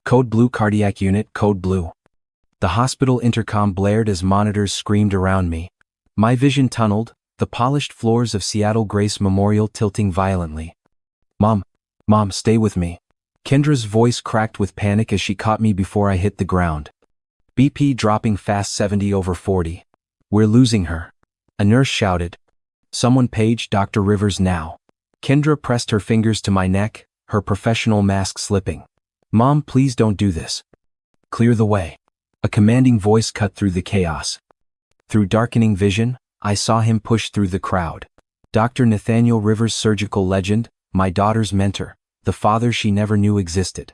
Code Blue Cardiac Unit, Code Blue. The hospital intercom blared as monitors screamed around me. My vision tunneled, the polished floors of Seattle Grace Memorial tilting violently. Mom, stay with me. Kendra's voice cracked with panic as she caught me before I hit the ground. BP dropping fast 70/40. We're losing her. A nurse shouted. Someone page Dr. Rivers now. Kendra pressed her fingers to my neck, her professional mask slipping. Mom, please don't do this. Clear the way. A commanding voice cut through the chaos. Through darkening vision, I saw him push through the crowd. Dr. Nathaniel Rivers, surgical legend, my daughter's mentor, the father she never knew existed.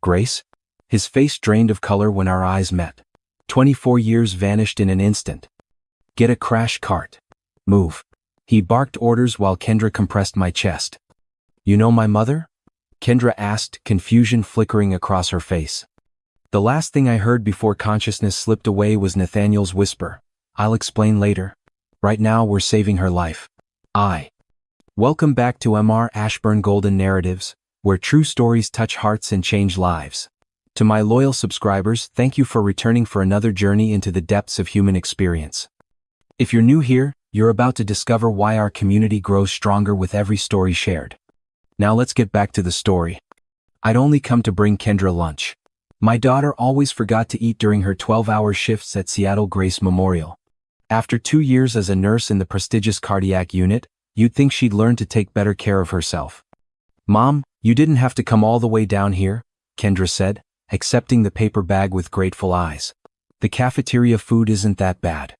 Grace? His face drained of color when our eyes met. 24 years vanished in an instant. Get a crash cart. Move. He barked orders while Kendra compressed my chest. You know my mother? Kendra asked, confusion flickering across her face. The last thing I heard before consciousness slipped away was Nathaniel's whisper. I'll explain later. Right now we're saving her life. Welcome back to MR Ashburn Golden Narratives, where true stories touch hearts and change lives. To my loyal subscribers, thank you for returning for another journey into the depths of human experience. If you're new here, you're about to discover why our community grows stronger with every story shared. Now let's get back to the story. I'd only come to bring Kendra lunch. My daughter always forgot to eat during her 12-hour shifts at Seattle Grace Memorial. After 2 years as a nurse in the prestigious cardiac unit, you'd think she'd learn to take better care of herself. Mom, you didn't have to come all the way down here, Kendra said, accepting the paper bag with grateful eyes. The cafeteria food isn't that bad.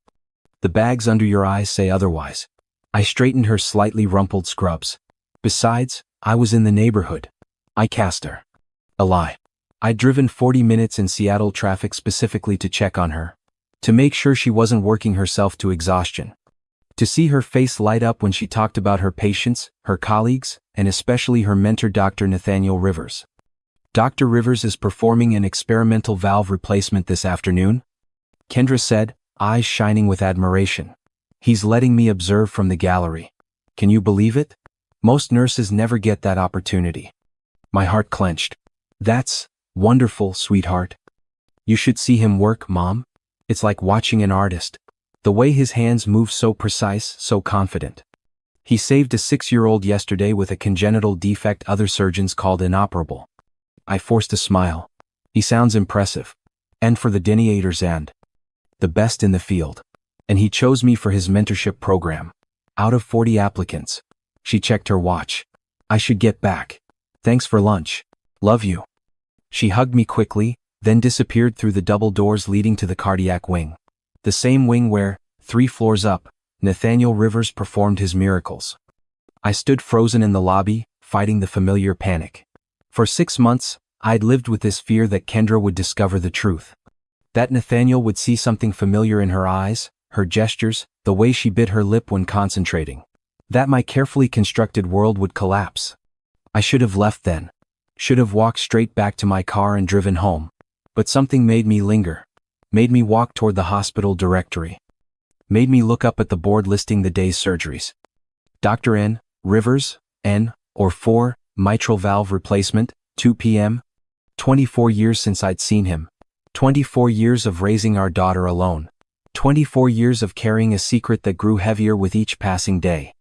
The bags under your eyes say otherwise. I straightened her slightly rumpled scrubs. Besides, I was in the neighborhood. I cast her. A lie. I'd driven 40 minutes in Seattle traffic specifically to check on her. To make sure she wasn't working herself to exhaustion. To see her face light up when she talked about her patients, her colleagues, and especially her mentor Dr. Nathaniel Rivers. Dr. Rivers is performing an experimental valve replacement this afternoon, Kendra said, eyes shining with admiration. He's letting me observe from the gallery. Can you believe it? Most nurses never get that opportunity. My heart clenched. That's wonderful, sweetheart. You should see him work, Mom. It's like watching an artist. The way his hands move, so precise, so confident. He saved a 6-year-old yesterday with a congenital defect other surgeons called inoperable. I forced a smile. He sounds impressive. And for the deniators and the best in the field. And he chose me for his mentorship program. Out of 40 applicants. She checked her watch. I should get back. Thanks for lunch. Love you. She hugged me quickly, then disappeared through the double doors leading to the cardiac wing. The same wing where, 3 floors up, Nathaniel Rivers performed his miracles. I stood frozen in the lobby, fighting the familiar panic. For 6 months, I'd lived with this fear that Kendra would discover the truth. That Nathaniel would see something familiar in her eyes, her gestures, the way she bit her lip when concentrating. That my carefully constructed world would collapse. I should have left then. Should have walked straight back to my car and driven home. But something made me linger. Made me walk toward the hospital directory. Made me look up at the board listing the day's surgeries. Dr. N. Rivers, N. or 4, mitral valve replacement, 2 p.m. 24 years since I'd seen him. 24 years of raising our daughter alone. 24 years of carrying a secret that grew heavier with each passing day.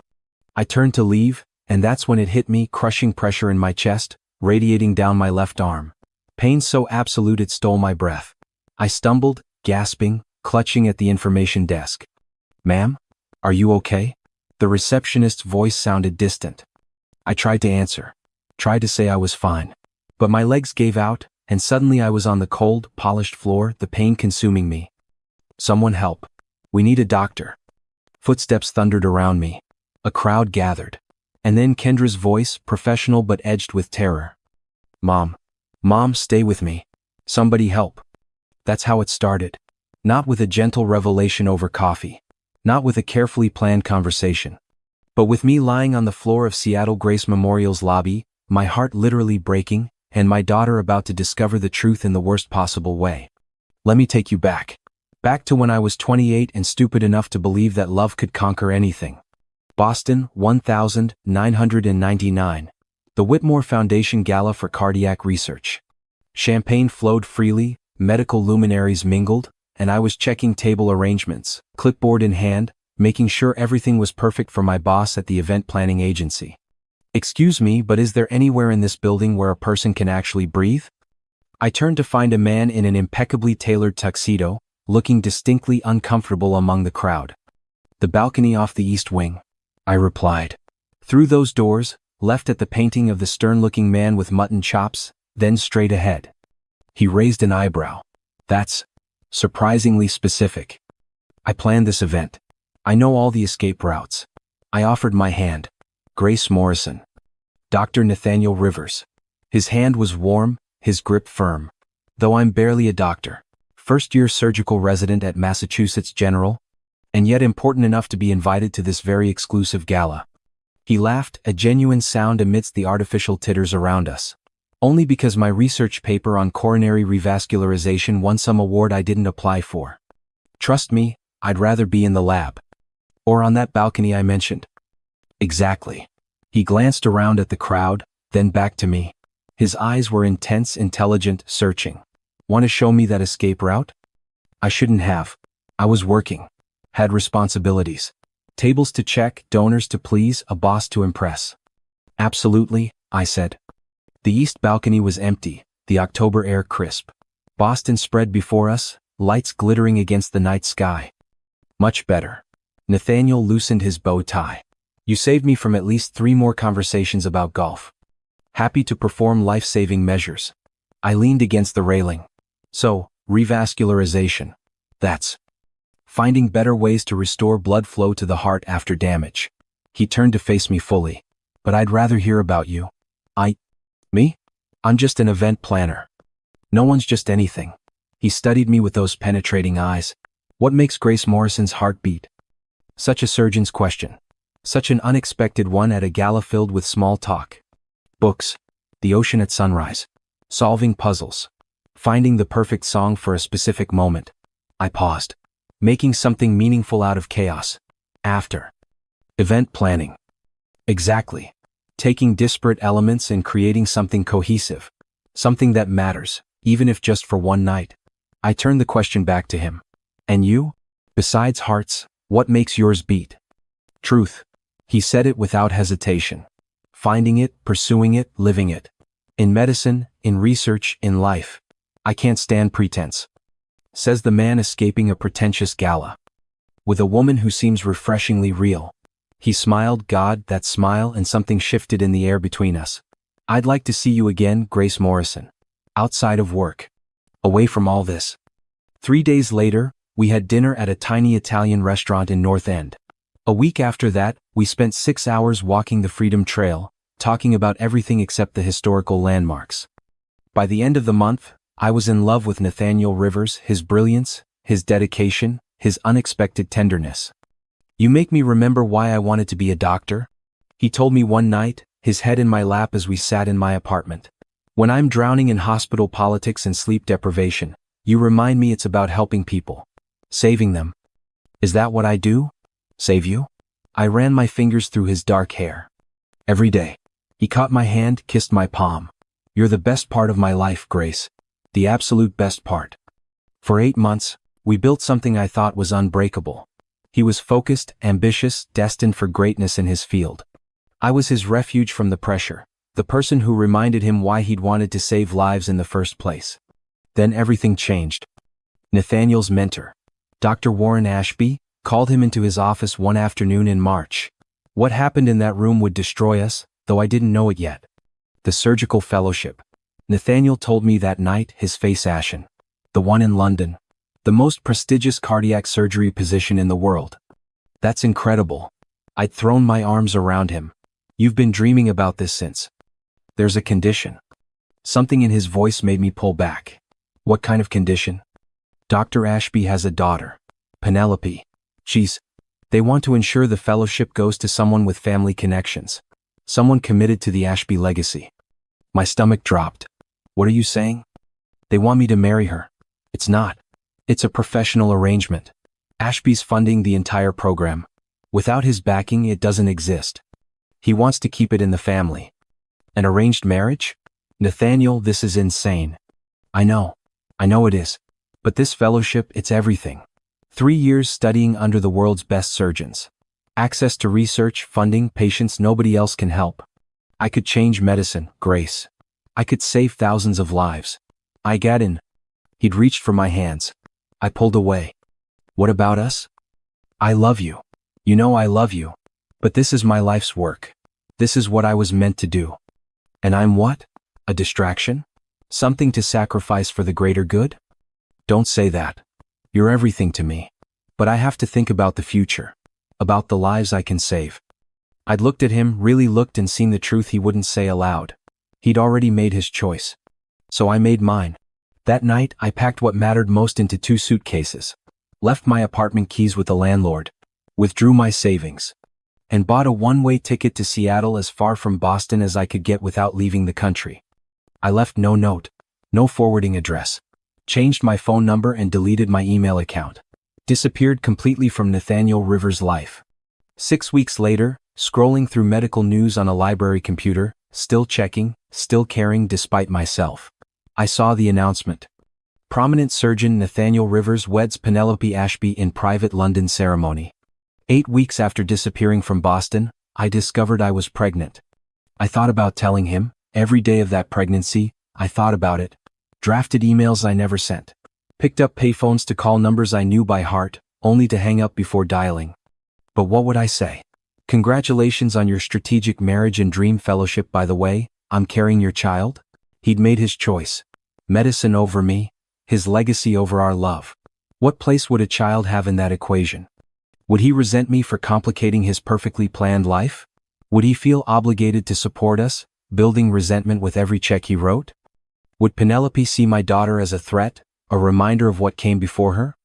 I turned to leave, and that's when it hit me, crushing pressure in my chest, radiating down my left arm. Pain so absolute it stole my breath. I stumbled, gasping, clutching at the information desk. Ma'am? Are you okay? The receptionist's voice sounded distant. I tried to answer. Tried to say I was fine. But my legs gave out, and suddenly I was on the cold, polished floor, the pain consuming me. Someone help. We need a doctor. Footsteps thundered around me. A crowd gathered. And then Kendra's voice, professional but edged with terror. Mom, stay with me. Somebody help. That's how it started. Not with a gentle revelation over coffee. Not with a carefully planned conversation. But with me lying on the floor of Seattle Grace Memorial's lobby, my heart literally breaking, and my daughter about to discover the truth in the worst possible way. Let me take you back. Back to when I was 28 and stupid enough to believe that love could conquer anything. Boston, 1999. The Whitmore Foundation Gala for Cardiac Research. Champagne flowed freely, medical luminaries mingled, and I was checking table arrangements, clipboard in hand, making sure everything was perfect for my boss at the event planning agency. "Excuse me, but is there anywhere in this building where a person can actually breathe?" I turned to find a man in an impeccably tailored tuxedo, looking distinctly uncomfortable among the crowd. "The balcony off the east wing," I replied. "Through those doors, left at the painting of the stern-looking man with mutton chops, then straight ahead." He raised an eyebrow. "That's surprisingly specific." "I planned this event. I know all the escape routes." I offered my hand. "Grace Morrison." "Dr. Nathaniel Rivers." His hand was warm, his grip firm. "Though I'm barely a doctor. First-year surgical resident at Massachusetts General, and yet important enough to be invited to this very exclusive gala." He laughed, a genuine sound amidst the artificial titters around us. "Only because my research paper on coronary revascularization won some award I didn't apply for. Trust me, I'd rather be in the lab. Or on that balcony I mentioned." "Exactly." He glanced around at the crowd, then back to me. His eyes were intense, intelligent, searching. "Want to show me that escape route?" I shouldn't have. I was working. Had responsibilities. Tables to check, donors to please, a boss to impress. "Absolutely," I said. The east balcony was empty, the October air crisp. Boston spread before us, lights glittering against the night sky. "Much better." Nathaniel loosened his bow tie. "You saved me from at least 3 more conversations about golf. Happy to perform life-saving measures." I leaned against the railing. "So, revascularization. That's finding better ways to restore blood flow to the heart after damage." He turned to face me fully. "But I'd rather hear about you." Me? "I'm just an event planner." "No one's just anything." He studied me with those penetrating eyes. "What makes Grace Morrison's heart beat?" Such a surgeon's question. Such an unexpected one at a gala filled with small talk. "Books. The ocean at sunrise. Solving puzzles. Finding the perfect song for a specific moment." I paused. "Making something meaningful out of chaos. After. Event planning." "Exactly. Taking disparate elements and creating something cohesive. Something that matters, even if just for one night." I turned the question back to him. "And you? Besides hearts, what makes yours beat?" "Truth." He said it without hesitation. "Finding it, pursuing it, living it. In medicine, in research, in life. I can't stand pretense," says the man escaping a pretentious gala. "With a woman who seems refreshingly real." He smiled, God, that smile, and something shifted in the air between us. "I'd like to see you again, Grace Morrison. Outside of work. Away from all this." 3 days later, we had dinner at a tiny Italian restaurant in North End. A week after that, we spent 6 hours walking the Freedom Trail, talking about everything except the historical landmarks. By the end of the month, I was in love with Nathaniel Rivers, his brilliance, his dedication, his unexpected tenderness. "You make me remember why I wanted to be a doctor," he told me one night, his head in my lap as we sat in my apartment. "When I'm drowning in hospital politics and sleep deprivation, you remind me it's about helping people. Saving them." "Is that what I do? Save you?" I ran my fingers through his dark hair. "Every day." He caught my hand, kissed my palm. "You're the best part of my life, Grace. The absolute best part." For 8 months, we built something I thought was unbreakable. He was focused, ambitious, destined for greatness in his field. I was his refuge from the pressure, the person who reminded him why he'd wanted to save lives in the first place. Then everything changed. Nathaniel's mentor, Dr. Warren Ashby, called him into his office one afternoon in March. What happened in that room would destroy us, though I didn't know it yet. The surgical fellowship. Nathaniel told me that night, his face ashen. The one in London. The most prestigious cardiac surgery position in the world. That's incredible. I'd thrown my arms around him. You've been dreaming about this since. There's a condition. Something in his voice made me pull back. What kind of condition? Dr. Ashby has a daughter, Penelope. They want to ensure the fellowship goes to someone with family connections. Someone committed to the Ashby legacy. My stomach dropped. What are you saying? They want me to marry her. It's not. It's a professional arrangement. Ashby's funding the entire program. Without his backing, it doesn't exist. He wants to keep it in the family. An arranged marriage? Nathaniel, this is insane. I know. I know it is. But this fellowship, it's everything. 3 years studying under the world's best surgeons. Access to research, funding, patients nobody else can help. I could change medicine, Grace. I could save thousands of lives. I got in. He'd reached for my hands. I pulled away. What about us? I love you. You know I love you. But this is my life's work. This is what I was meant to do. And I'm what? A distraction? Something to sacrifice for the greater good? Don't say that. You're everything to me. But I have to think about the future. About the lives I can save. I'd looked at him, really looked, and seen the truth he wouldn't say aloud. He'd already made his choice. So I made mine. That night, I packed what mattered most into 2 suitcases. Left my apartment keys with the landlord. Withdrew my savings. And bought a one-way ticket to Seattle, as far from Boston as I could get without leaving the country. I left no note. No forwarding address. Changed my phone number and deleted my email account. Disappeared completely from Nathaniel Rivers' life. 6 weeks later, scrolling through medical news on a library computer, still checking, still caring despite myself, I saw the announcement. Prominent surgeon Nathaniel Rivers weds Penelope Ashby in private London ceremony. 8 weeks after disappearing from Boston, I discovered I was pregnant. I thought about telling him. Every day of that pregnancy, I thought about it. Drafted emails I never sent. Picked up payphones to call numbers I knew by heart, only to hang up before dialing. But what would I say? Congratulations on your strategic marriage and dream fellowship, by the way. I'm carrying your child? He'd made his choice. Medicine over me, his legacy over our love. What place would a child have in that equation? Would he resent me for complicating his perfectly planned life? Would he feel obligated to support us, building resentment with every check he wrote? Would Penelope see my daughter as a threat, a reminder of what came before her?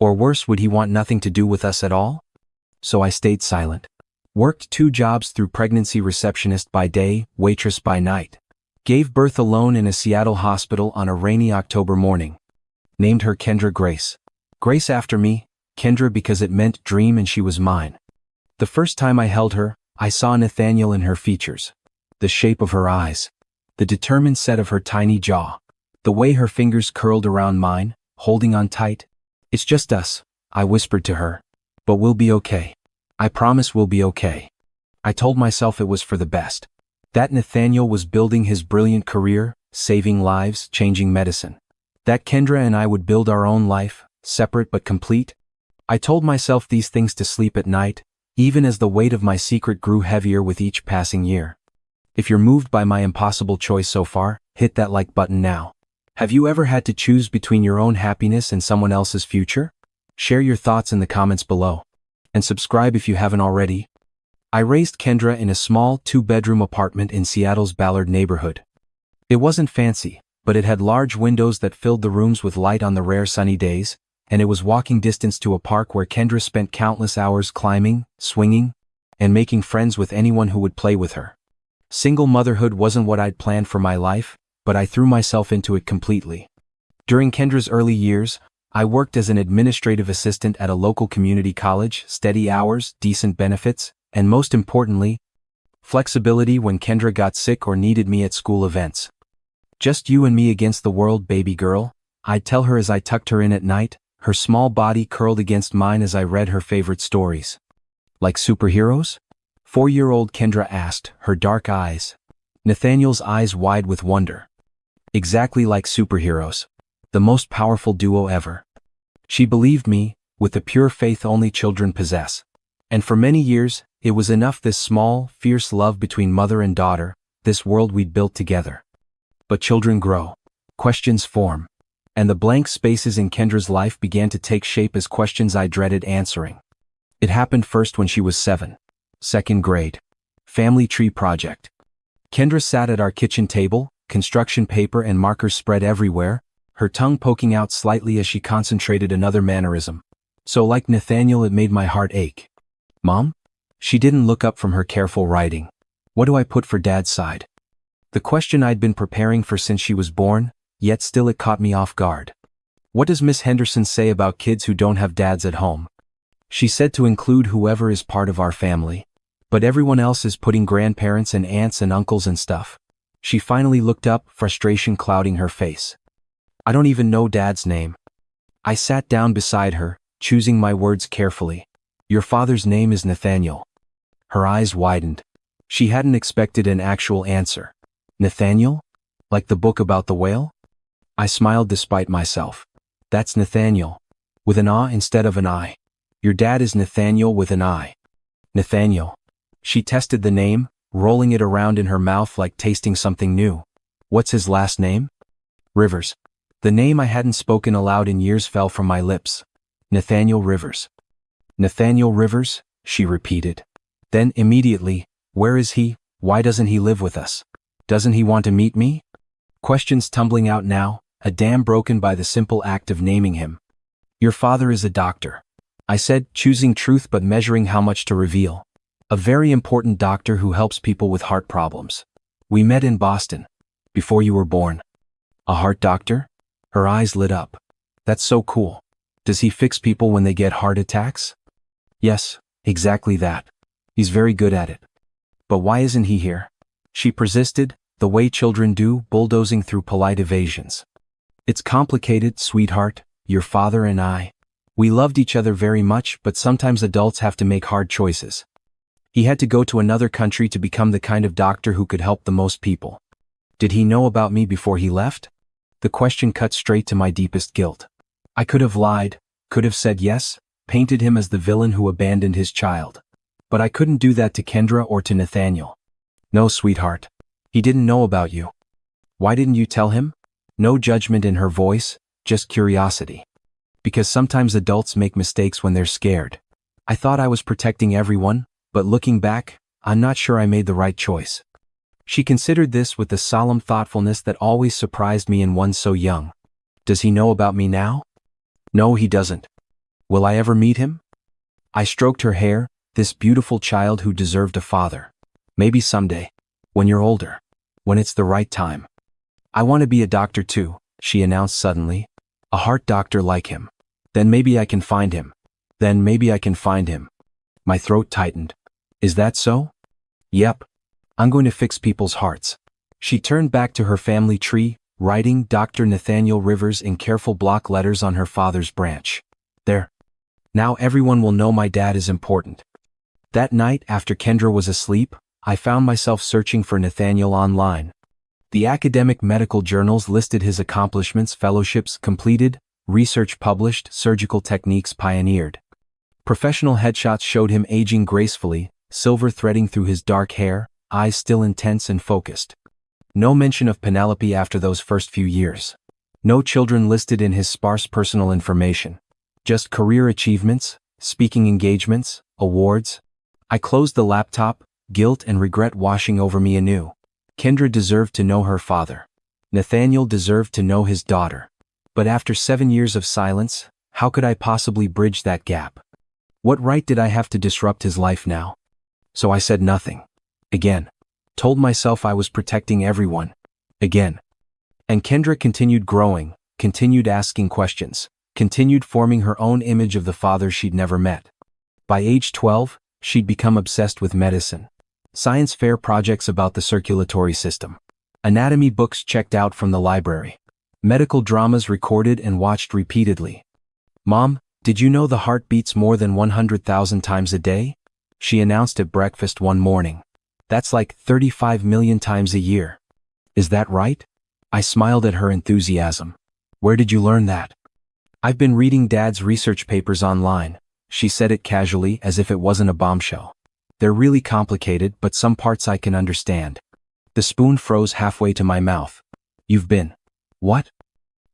Or worse, would he want nothing to do with us at all? So I stayed silent. Worked 2 jobs through pregnancy: receptionist by day, waitress by night. Gave birth alone in a Seattle hospital on a rainy October morning. Named her Kendra Grace. Grace after me, Kendra because it meant dream and she was mine. The first time I held her, I saw Nathaniel in her features. The shape of her eyes. The determined set of her tiny jaw. The way her fingers curled around mine, holding on tight. It's just us, I whispered to her. But we'll be okay. I promise we'll be okay. I told myself it was for the best. That Nathaniel was building his brilliant career, saving lives, changing medicine. That Kendra and I would build our own life, separate but complete. I told myself these things to sleep at night, even as the weight of my secret grew heavier with each passing year. If you're moved by my impossible choice so far, hit that like button now. Have you ever had to choose between your own happiness and someone else's future? Share your thoughts in the comments below. And subscribe if you haven't already. I raised Kendra in a small 2-bedroom apartment in Seattle's Ballard neighborhood. It wasn't fancy, but it had large windows that filled the rooms with light on the rare sunny days, and it was walking distance to a park where Kendra spent countless hours climbing, swinging, and making friends with anyone who would play with her. Single motherhood wasn't what I'd planned for my life, but I threw myself into it completely. During Kendra's early years, I worked as an administrative assistant at a local community college, steady hours, decent benefits, and most importantly, flexibility when Kendra got sick or needed me at school events. Just you and me against the world, baby girl, I'd tell her as I tucked her in at night, her small body curled against mine as I read her favorite stories. Like superheroes? 4-year-old Kendra asked, her dark eyes. Nathaniel's eyes wide with wonder. Exactly like superheroes. The most powerful duo ever. She believed me, with the pure faith only children possess. And for many years, it was enough, this small, fierce love between mother and daughter, this world we'd built together. But children grow. Questions form. And the blank spaces in Kendra's life began to take shape as questions I dreaded answering. It happened first when she was 7. 2nd grade. Family tree project. Kendra sat at our kitchen table, construction paper and markers spread everywhere, her tongue poking out slightly as she concentrated another mannerism. So like Nathaniel, it made my heart ache. Mom? She didn't look up from her careful writing. What do I put for Dad's side? The question I'd been preparing for since she was born, yet still it caught me off guard. What does Miss Henderson say about kids who don't have dads at home? She said to include whoever is part of our family. But everyone else is putting grandparents and aunts and uncles and stuff. She finally looked up, frustration clouding her face. I don't even know Dad's name. I sat down beside her, choosing my words carefully. Your father's name is Nathaniel. Her eyes widened. She hadn't expected an actual answer. Nathaniel? Like the book about the whale? I smiled despite myself. That's Nathaniel. With an A instead of an I. Your dad is Nathaniel with an I. Nathaniel. She tested the name, rolling it around in her mouth like tasting something new. What's his last name? Rivers. The name I hadn't spoken aloud in years fell from my lips. Nathaniel Rivers. Nathaniel Rivers, she repeated. Then immediately, where is he? Why doesn't he live with us? Doesn't he want to meet me? Questions tumbling out now, a dam broken by the simple act of naming him. Your father is a doctor, I said, choosing truth but measuring how much to reveal. A very important doctor who helps people with heart problems. We met in Boston. Before you were born. A heart doctor? Her eyes lit up. That's so cool. Does he fix people when they get heart attacks? Yes, exactly that. He's very good at it. But why isn't he here? She persisted, the way children do, bulldozing through polite evasions. It's complicated, sweetheart, your father and I. We loved each other very much, but sometimes adults have to make hard choices. He had to go to another country to become the kind of doctor who could help the most people. Did he know about me before he left? The question cut straight to my deepest guilt. I could have lied, could have said yes, painted him as the villain who abandoned his child. But I couldn't do that to Kendra or to Nathaniel. No, sweetheart. He didn't know about you. Why didn't you tell him? No judgment in her voice, just curiosity. Because sometimes adults make mistakes when they're scared. I thought I was protecting everyone, but looking back, I'm not sure I made the right choice. She considered this with the solemn thoughtfulness that always surprised me in one so young. Does he know about me now? No, he doesn't. Will I ever meet him? I stroked her hair, this beautiful child who deserved a father. Maybe someday. When you're older. When it's the right time. I want to be a doctor too, she announced suddenly. A heart doctor like him. Then maybe I can find him. My throat tightened. Is that so? Yep. I'm going to fix people's hearts. She turned back to her family tree, writing Dr. Nathaniel Rivers in careful block letters on her father's branch. There. Now everyone will know my dad is important. That night, after Kendra was asleep, I found myself searching for Nathaniel online. The academic medical journals listed his accomplishments, fellowships completed, research published, surgical techniques pioneered. Professional headshots showed him aging gracefully, silver threading through his dark hair, eyes still intense and focused. No mention of Penelope after those first few years. No children listed in his sparse personal information. Just career achievements, speaking engagements, awards. I closed the laptop, guilt and regret washing over me anew. Kendra deserved to know her father. Nathaniel deserved to know his daughter. But after 7 years of silence, how could I possibly bridge that gap? What right did I have to disrupt his life now? So I said nothing. Again. Told myself I was protecting everyone. Again. And Kendra continued growing, continued asking questions, continued forming her own image of the father she'd never met. By age 12, she'd become obsessed with medicine. Science fair projects about the circulatory system. Anatomy books checked out from the library. Medical dramas recorded and watched repeatedly. Mom, did you know the heart beats more than 100,000 times a day? She announced at breakfast one morning. That's like 35 million times a year. Is that right? I smiled at her enthusiasm. Where did you learn that? I've been reading Dad's research papers online. She said it casually as if it wasn't a bombshell. They're really complicated, but some parts I can understand. The spoon froze halfway to my mouth. You've been. What?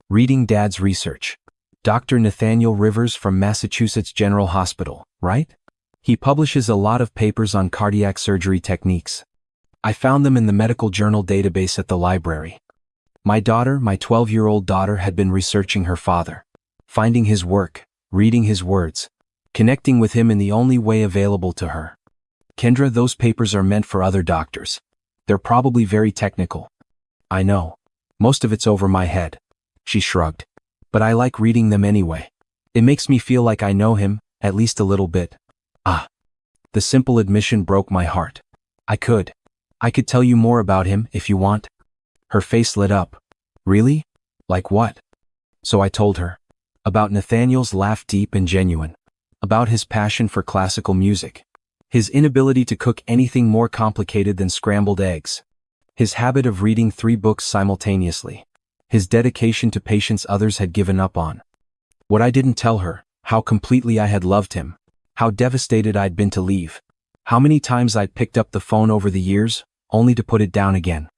Reading Dad's research. Dr. Nathaniel Rivers from Massachusetts General Hospital, right? He publishes a lot of papers on cardiac surgery techniques. I found them in the medical journal database at the library. My daughter, my 12-year-old daughter, had been researching her father. Finding his work, reading his words, connecting with him in the only way available to her. Kendra, those papers are meant for other doctors. They're probably very technical. I know. Most of it's over my head. She shrugged. But I like reading them anyway. It makes me feel like I know him, at least a little bit. Ah. The simple admission broke my heart. I could tell you more about him if you want. Her face lit up. Really? Like what? So I told her. About Nathaniel's laugh, deep and genuine. About his passion for classical music. His inability to cook anything more complicated than scrambled eggs. His habit of reading 3 books simultaneously. His dedication to patients others had given up on. What I didn't tell her, how completely I had loved him. How devastated I'd been to leave. How many times I'd picked up the phone over the years, only to put it down again.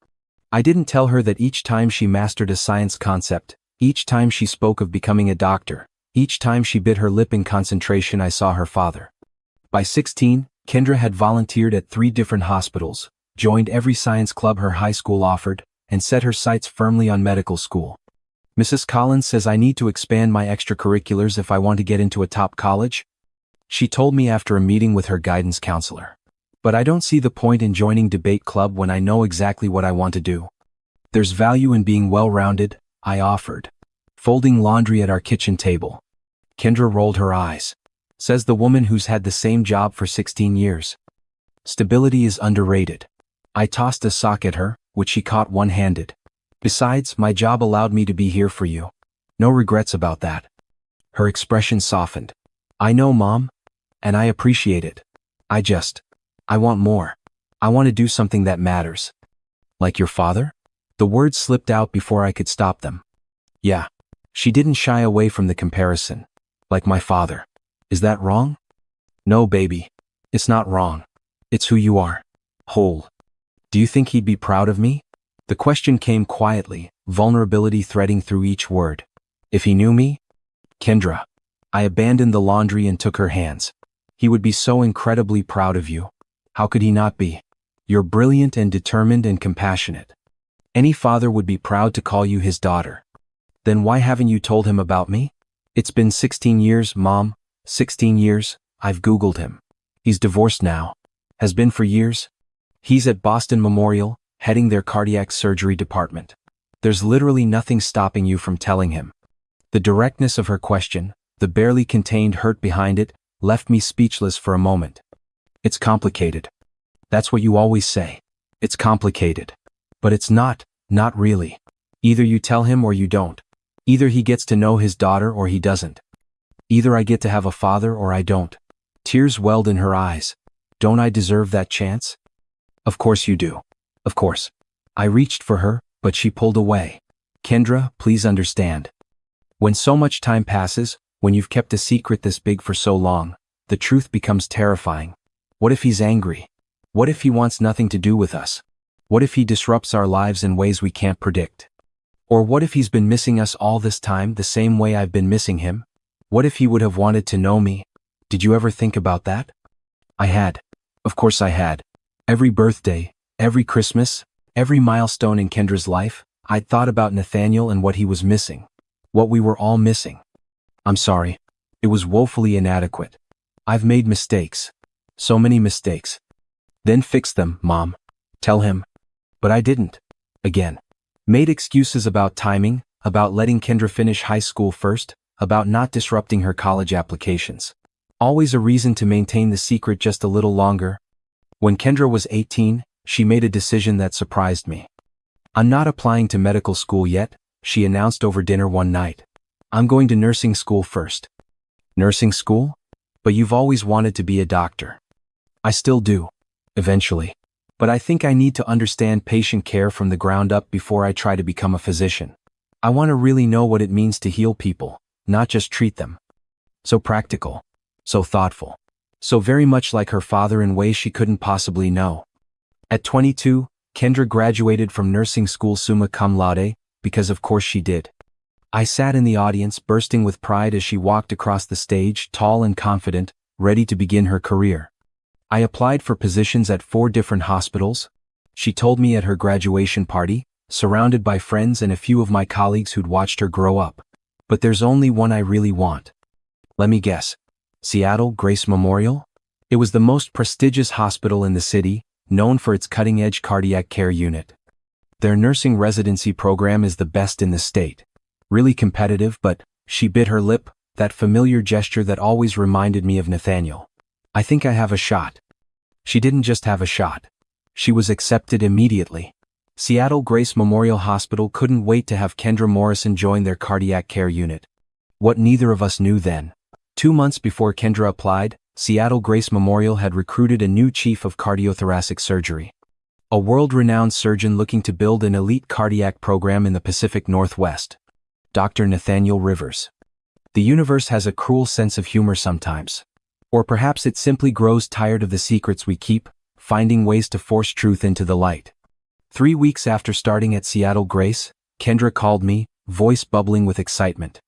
I didn't tell her that each time she mastered a science concept, each time she spoke of becoming a doctor, each time she bit her lip in concentration, I saw her father. By 16, Kendra had volunteered at 3 different hospitals, joined every science club her high school offered, and set her sights firmly on medical school. Mrs. Collins says I need to expand my extracurriculars if I want to get into a top college. She told me after a meeting with her guidance counselor. But I don't see the point in joining debate club when I know exactly what I want to do. There's value in being well-rounded, I offered. Folding laundry at our kitchen table. Kendra rolled her eyes. Says the woman who's had the same job for 16 years. Stability is underrated. I tossed a sock at her, which she caught one-handed. Besides, my job allowed me to be here for you. No regrets about that. Her expression softened. I know, Mom. And I appreciate it. I want more. I want to do something that matters. Like your father? The words slipped out before I could stop them. Yeah. She didn't shy away from the comparison. Like my father. Is that wrong? No, baby. It's not wrong. It's who you are. Whole. Do you think he'd be proud of me? The question came quietly, vulnerability threading through each word. If he knew me? Kendra. I abandoned the laundry and took her hands. He would be so incredibly proud of you. How could he not be? You're brilliant and determined and compassionate. Any father would be proud to call you his daughter. Then why haven't you told him about me? It's been 16 years, Mom. 16 years, I've Googled him. He's divorced now. Has been for years. He's at Boston Memorial, heading their cardiac surgery department. There's literally nothing stopping you from telling him. The directness of her question, the barely contained hurt behind it, left me speechless for a moment. It's complicated. That's what you always say. It's complicated. But it's not really. Either you tell him or you don't. Either he gets to know his daughter or he doesn't. Either I get to have a father or I don't. Tears welled in her eyes. Don't I deserve that chance? Of course you do. Of course. I reached for her, but she pulled away. Kendra, please understand. When so much time passes, when you've kept a secret this big for so long, the truth becomes terrifying. What if he's angry? What if he wants nothing to do with us? What if he disrupts our lives in ways we can't predict? Or what if he's been missing us all this time the same way I've been missing him? What if he would have wanted to know me? Did you ever think about that? I had. Of course I had. Every birthday, every Christmas, every milestone in Kendra's life, I'd thought about Nathaniel and what he was missing. What we were all missing. I'm sorry. It was woefully inadequate. I've made mistakes. So many mistakes. Then fix them, Mom. Tell him. But I didn't. Again. Made excuses about timing, about letting Kendra finish high school first, about not disrupting her college applications. Always a reason to maintain the secret just a little longer. When Kendra was 18, she made a decision that surprised me. I'm not applying to medical school yet, she announced over dinner one night. I'm going to nursing school first. Nursing school? But you've always wanted to be a doctor. I still do. Eventually. But I think I need to understand patient care from the ground up before I try to become a physician. I want to really know what it means to heal people, not just treat them. So practical. So thoughtful. So very much like her father in ways she couldn't possibly know. At 22, Kendra graduated from nursing school summa cum laude, because of course she did. I sat in the audience bursting with pride as she walked across the stage, tall and confident, ready to begin her career. I applied for positions at 4 different hospitals, she told me at her graduation party, surrounded by friends and a few of my colleagues who'd watched her grow up. But there's only one I really want. Let me guess. Seattle Grace Memorial? It was the most prestigious hospital in the city, known for its cutting-edge cardiac care unit. Their nursing residency program is the best in the state. Really competitive, but she bit her lip, that familiar gesture that always reminded me of Nathaniel. I think I have a shot. She didn't just have a shot. She was accepted immediately. Seattle Grace Memorial Hospital couldn't wait to have Kendra Morrison join their cardiac care unit. What neither of us knew then. 2 months before Kendra applied, Seattle Grace Memorial had recruited a new chief of cardiothoracic surgery. A world-renowned surgeon looking to build an elite cardiac program in the Pacific Northwest. Dr. Nathaniel Rivers. The universe has a cruel sense of humor sometimes. Or perhaps it simply grows tired of the secrets we keep, finding ways to force truth into the light. 3 weeks after starting at Seattle Grace, Kendra called me, voice bubbling with excitement.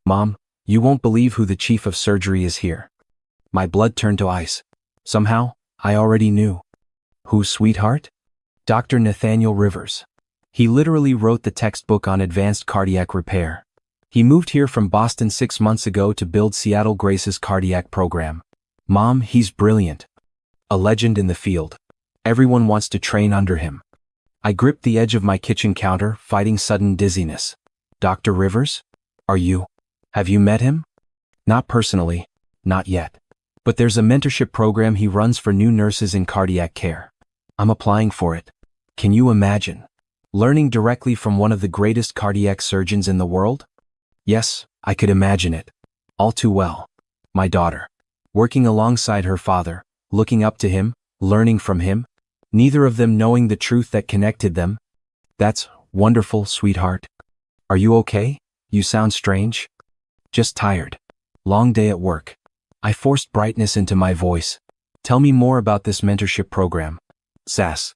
"Mom, you won't believe who the chief of surgery is here." My blood turned to ice. Somehow, I already knew. Who, sweetheart? Dr. Nathaniel Rivers. He literally wrote the textbook on advanced cardiac repair. He moved here from Boston 6 months ago to build Seattle Grace's cardiac program. Mom, he's brilliant. A legend in the field. Everyone wants to train under him. I gripped the edge of my kitchen counter, fighting sudden dizziness. Dr. Rivers? Have you met him? Not personally. Not yet. But there's a mentorship program he runs for new nurses in cardiac care. I'm applying for it. Can you imagine? Learning directly from one of the greatest cardiac surgeons in the world? Yes, I could imagine it. All too well. My daughter. Working alongside her father, looking up to him, learning from him. Neither of them knowing the truth that connected them. That's wonderful, sweetheart. Are you okay? You sound strange. Just tired. Long day at work. I forced brightness into my voice. Tell me more about this mentorship program. Sass.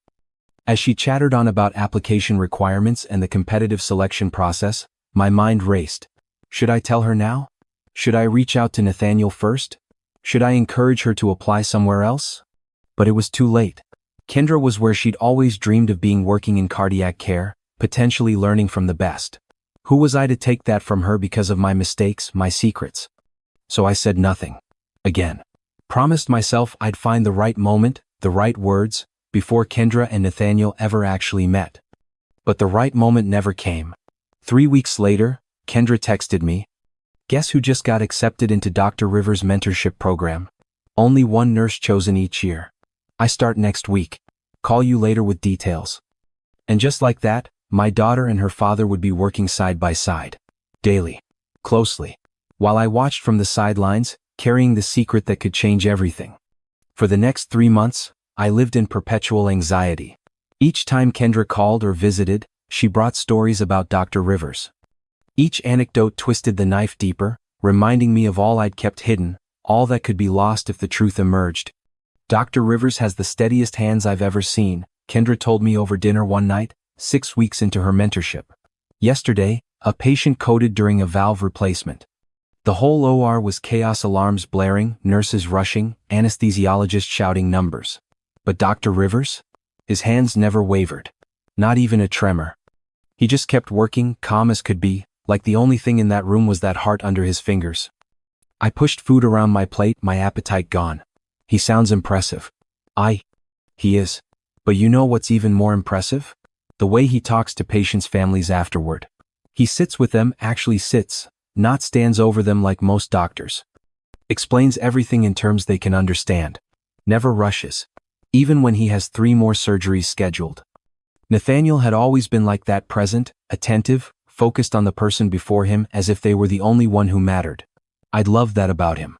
As she chattered on about application requirements and the competitive selection process, my mind raced. Should I tell her now? Should I reach out to Nathaniel first? Should I encourage her to apply somewhere else? But it was too late. Kendra was where she'd always dreamed of being, working in cardiac care, potentially learning from the best. Who was I to take that from her because of my mistakes, my secrets? So I said nothing. Again. Promised myself I'd find the right moment, the right words, before Kendra and Nathaniel ever actually met. But the right moment never came. 3 weeks later, Kendra texted me. Guess who just got accepted into Dr. Rivers' mentorship program? Only one nurse chosen each year. I start next week. Call you later with details. And just like that, my daughter and her father would be working side by side. Daily. Closely. While I watched from the sidelines, carrying the secret that could change everything. For the next 3 months, I lived in perpetual anxiety. Each time Kendra called or visited, she brought stories about Dr. Rivers. Each anecdote twisted the knife deeper, reminding me of all I'd kept hidden, all that could be lost if the truth emerged. Dr. Rivers has the steadiest hands I've ever seen, Kendra told me over dinner one night, 6 weeks into her mentorship. Yesterday, a patient coded during a valve replacement. The whole OR was chaos, alarms blaring, nurses rushing, anesthesiologists shouting numbers. But Dr. Rivers? His hands never wavered. Not even a tremor. He just kept working, calm as could be, like the only thing in that room was that heart under his fingers. I pushed food around my plate, my appetite gone. He sounds impressive. He is. But you know what's even more impressive? The way he talks to patients' families afterward. He sits with them, actually sits, not stands over them like most doctors. Explains everything in terms they can understand. Never rushes. Even when he has 3 more surgeries scheduled. Nathaniel had always been like that, present, attentive, focused on the person before him as if they were the only one who mattered. I'd loved that about him.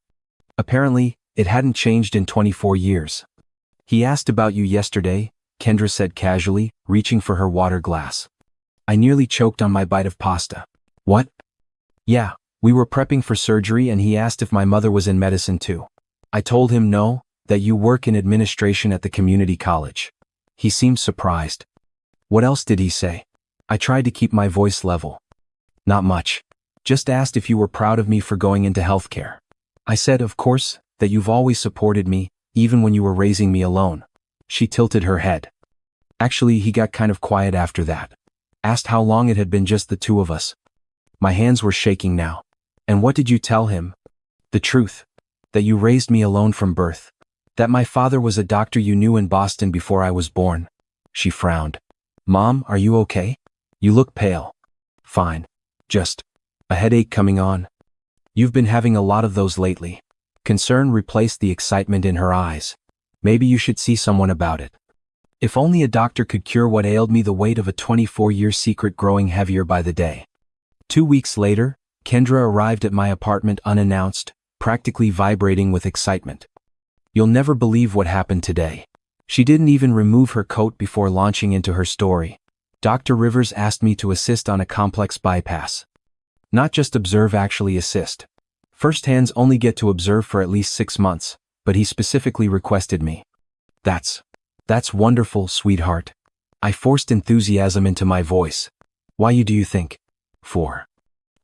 Apparently, it hadn't changed in 24 years. He asked about you yesterday, Kendra said casually, reaching for her water glass. I nearly choked on my bite of pasta. What? Yeah, we were prepping for surgery and he asked if my mother was in medicine too. I told him no, that you work in administration at the community college. He seemed surprised. What else did he say? I tried to keep my voice level. Not much. Just asked if you were proud of me for going into healthcare. I said, of course, that you've always supported me, even when you were raising me alone. She tilted her head. Actually, he got kind of quiet after that. Asked how long it had been just the 2 of us. My hands were shaking now. And what did you tell him? The truth. That you raised me alone from birth. That my father was a doctor you knew in Boston before I was born. She frowned. Mom, are you okay? You look pale. Fine. Just a headache coming on. You've been having a lot of those lately. Concern replaced the excitement in her eyes. Maybe you should see someone about it. If only a doctor could cure what ailed me, the weight of a 24-year secret growing heavier by the day. 2 weeks later, Kendra arrived at my apartment unannounced, practically vibrating with excitement. You'll never believe what happened today. She didn't even remove her coat before launching into her story. Dr. Rivers asked me to assist on a complex bypass. Not just observe, actually assist. First hands only get to observe for at least 6 months, but he specifically requested me. That's wonderful, sweetheart. I forced enthusiasm into my voice. Why do you think? For.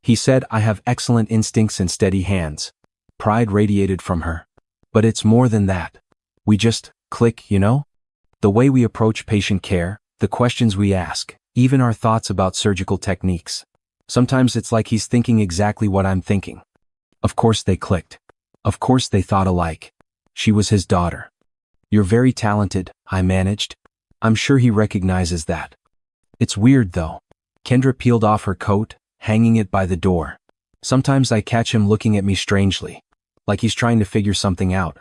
He said, I have excellent instincts and steady hands. Pride radiated from her. But it's more than that. We just click, you know? The way we approach patient care, the questions we ask, even our thoughts about surgical techniques. Sometimes it's like he's thinking exactly what I'm thinking. Of course they clicked. Of course they thought alike. She was his daughter. You're very talented, I managed. I'm sure he recognizes that. It's weird though. Kendra peeled off her coat, hanging it by the door. Sometimes I catch him looking at me strangely, like he's trying to figure something out.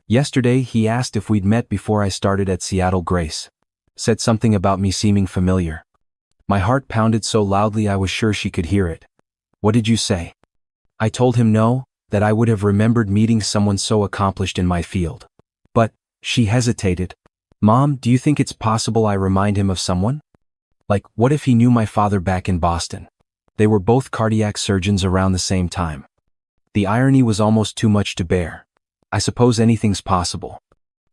Yesterday he asked if we'd met before I started at Seattle Grace. Said something about me seeming familiar. My heart pounded so loudly I was sure she could hear it. What did you say? I told him no, that I would have remembered meeting someone so accomplished in my field. But, she hesitated. Mom, do you think it's possible I remind him of someone? Like, what if he knew my father back in Boston? They were both cardiac surgeons around the same time. The irony was almost too much to bear. I suppose anything's possible.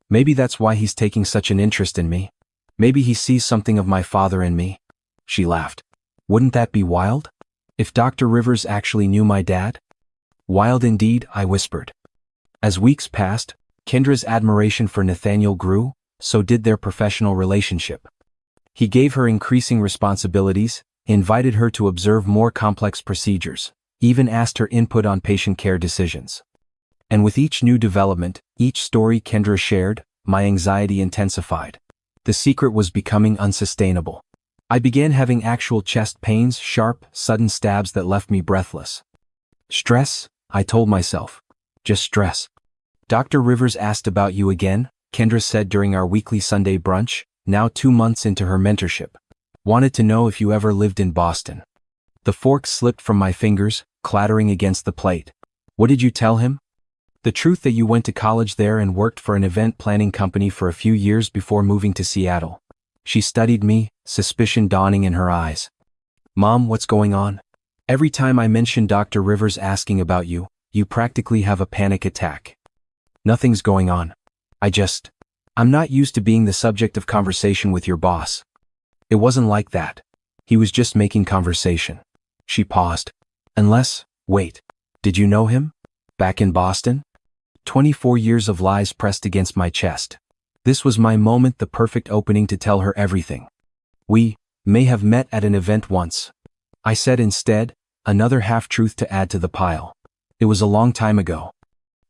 Maybe that's why he's taking such an interest in me. Maybe he sees something of my father in me. She laughed. Wouldn't that be wild? If Dr. Rivers actually knew my dad? Wild indeed, I whispered. As weeks passed, Kendra's admiration for Nathaniel grew, so did their professional relationship. He gave her increasing responsibilities, invited her to observe more complex procedures, even asked her input on patient care decisions. And with each new development, each story Kendra shared, my anxiety intensified. The secret was becoming unsustainable. I began having actual chest pains, sharp, sudden stabs that left me breathless. Stress, I told myself. Just stress. Dr. Rivers asked about you again, Kendra said during our weekly Sunday brunch, now 2 months into her mentorship. Wanted to know if you ever lived in Boston. The fork slipped from my fingers, clattering against the plate. What did you tell him? The truth that you went to college there and worked for an event planning company for a few years before moving to Seattle. She studied me, suspicion dawning in her eyes. Mom, what's going on? Every time I mention Dr. Rivers asking about you, you practically have a panic attack. Nothing's going on. I'm not used to being the subject of conversation with your boss. It wasn't like that. He was just making conversation. She paused. Wait, did you know him? Back in Boston? 24 years of lies pressed against my chest. This was my moment, the perfect opening to tell her everything. We may have met at an event once. I said instead, another half-truth to add to the pile. It was a long time ago.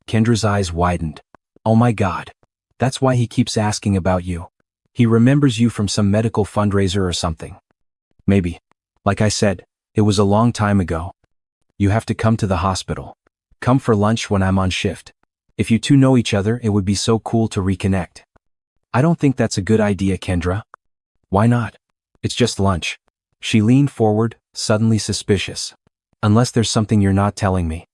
Kendra's eyes widened. Oh my God. That's why he keeps asking about you. He remembers you from some medical fundraiser or something. Maybe. Like I said, it was a long time ago. You have to come to the hospital. Come for lunch when I'm on shift. If you two know each other, it would be so cool to reconnect. I don't think that's a good idea, Kendra. Why not? It's just lunch. She leaned forward, suddenly suspicious. Unless there's something you're not telling me.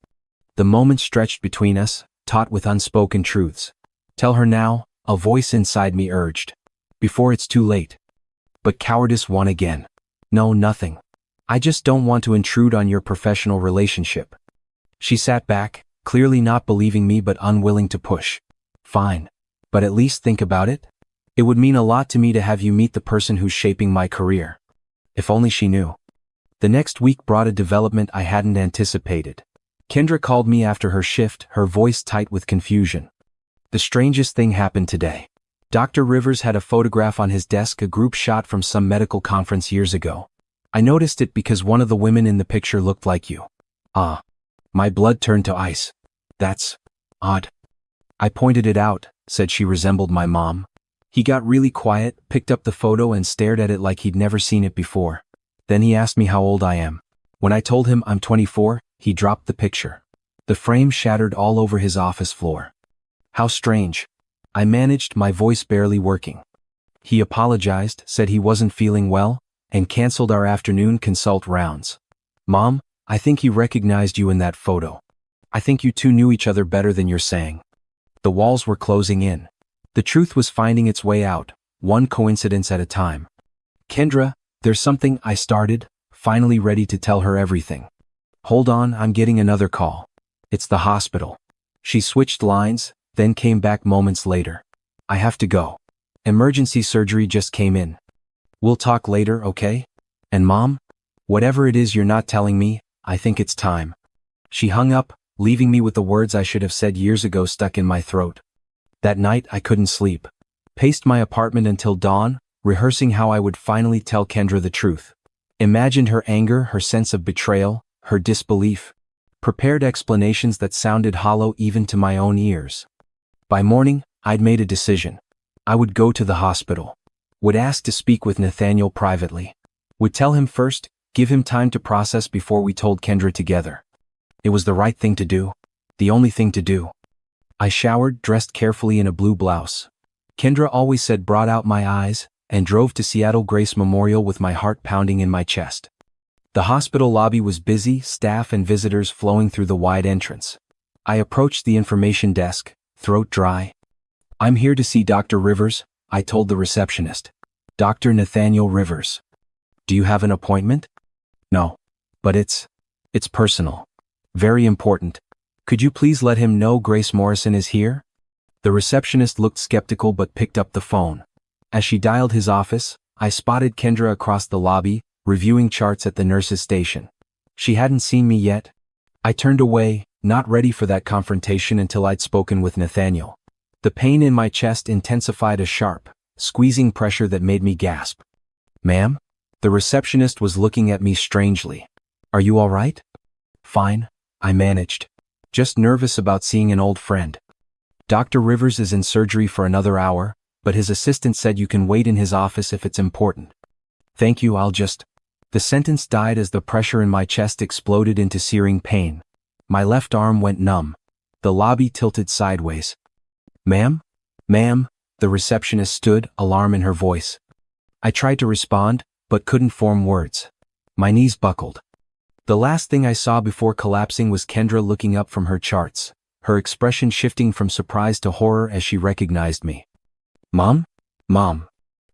The moment stretched between us, taut with unspoken truths. Tell her now, a voice inside me urged. Before it's too late. But cowardice won again. No, nothing. I just don't want to intrude on your professional relationship. She sat back, clearly not believing me but unwilling to push. Fine. But at least think about it. It would mean a lot to me to have you meet the person who's shaping my career. If only she knew. The next week brought a development I hadn't anticipated. Kendra called me after her shift, her voice tight with confusion. The strangest thing happened today. Dr. Rivers had a photograph on his desk, a group shot from some medical conference years ago. I noticed it because one of the women in the picture looked like you. Ah. My blood turned to ice. That's odd. I pointed it out, said she resembled my mom. He got really quiet, picked up the photo and stared at it like he'd never seen it before. Then he asked me how old I am. When I told him I'm 24, he dropped the picture. The frame shattered all over his office floor. How strange. I managed, my voice barely working. He apologized, said he wasn't feeling well, and canceled our afternoon consult rounds. Mom, I think he recognized you in that photo. I think you two knew each other better than you're saying. The walls were closing in. The truth was finding its way out, one coincidence at a time. Kendra, there's something I started, finally ready to tell her everything. Hold on, I'm getting another call. It's the hospital. She switched lines, then came back moments later. I have to go. Emergency surgery just came in. We'll talk later, okay? And Mom? Whatever it is you're not telling me, I think it's time. She hung up, leaving me with the words I should have said years ago stuck in my throat. That night I couldn't sleep. Paced my apartment until dawn, rehearsing how I would finally tell Kendra the truth. Imagined her anger, her sense of betrayal, her disbelief. Prepared explanations that sounded hollow even to my own ears. By morning, I'd made a decision. I would go to the hospital. Would ask to speak with Nathaniel privately. Would tell him first, give him time to process before we told Kendra together. It was the right thing to do. The only thing to do. I showered, dressed carefully in a blue blouse. Kendra always said brought out my eyes, and drove to Seattle Grace Memorial with my heart pounding in my chest. The hospital lobby was busy, staff and visitors flowing through the wide entrance. I approached the information desk, throat dry. I'm here to see Dr. Rivers, I told the receptionist. Dr. Nathaniel Rivers. Do you have an appointment? No. But it's personal. Very important. Could you please let him know Grace Morrison is here? The receptionist looked skeptical but picked up the phone. As she dialed his office, I spotted Kendra across the lobby, reviewing charts at the nurse's station. She hadn't seen me yet. I turned away, not ready for that confrontation until I'd spoken with Nathaniel. The pain in my chest intensified a sharp, squeezing pressure that made me gasp. Ma'am? The receptionist was looking at me strangely. Are you all right? Fine, I managed. Just nervous about seeing an old friend. Dr. Rivers is in surgery for another hour, but his assistant said you can wait in his office if it's important. Thank you, I'll just... The sentence died as the pressure in my chest exploded into searing pain. My left arm went numb. The lobby tilted sideways. Ma'am? Ma'am? The receptionist stood, alarm in her voice. I tried to respond, but couldn't form words. My knees buckled. The last thing I saw before collapsing was Kendra looking up from her charts, her expression shifting from surprise to horror as she recognized me. Mom? Mom.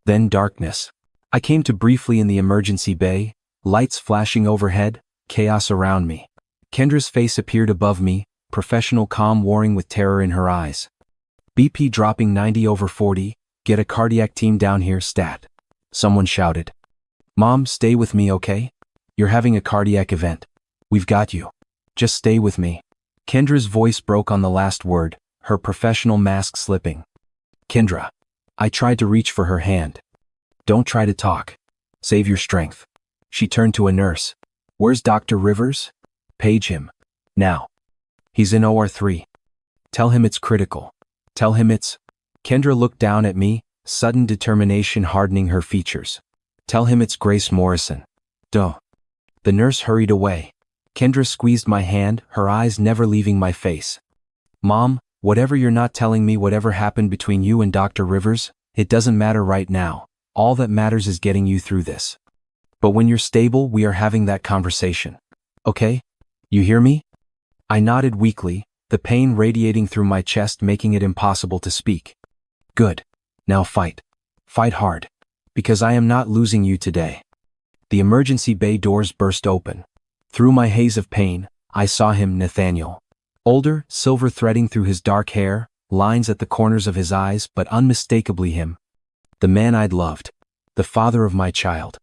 Then darkness. I came to briefly in the emergency bay, lights flashing overhead, chaos around me. Kendra's face appeared above me, professional calm warring with terror in her eyes. BP dropping 90/40, get a cardiac team down here stat. Someone shouted. Mom, stay with me, okay? You're having a cardiac event. We've got you. Just stay with me. Kendra's voice broke on the last word, her professional mask slipping. Kendra. I tried to reach for her hand. Don't try to talk. Save your strength. She turned to a nurse. Where's Dr. Rivers? Page him. Now. He's in OR 3. Tell him it's critical. Tell him it's... Kendra looked down at me, sudden determination hardening her features. Tell him it's Grace Morrison. Duh. The nurse hurried away. Kendra squeezed my hand, her eyes never leaving my face. Mom, whatever you're not telling me, whatever happened between you and Dr. Rivers, it doesn't matter right now. All that matters is getting you through this. But when you're stable, we are having that conversation. Okay? You hear me? I nodded weakly, the pain radiating through my chest making it impossible to speak. Good. Now fight. Fight hard. Because I am not losing you today. The emergency bay doors burst open. Through my haze of pain, I saw him, Nathaniel. Older, silver threading through his dark hair, lines at the corners of his eyes, but unmistakably him. The man I'd loved. The father of my child.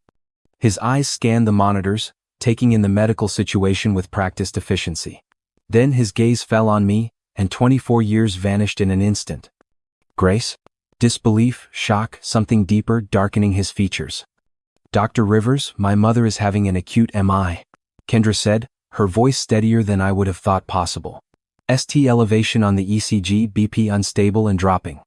His eyes scanned the monitors, taking in the medical situation with practiced efficiency. Then his gaze fell on me, and 24 years vanished in an instant. Grace? Disbelief, shock, something deeper darkening his features. Dr. Rivers, my mother is having an acute MI. Kendra said, her voice steadier than I would have thought possible. ST elevation on the ECG, BP unstable and dropping.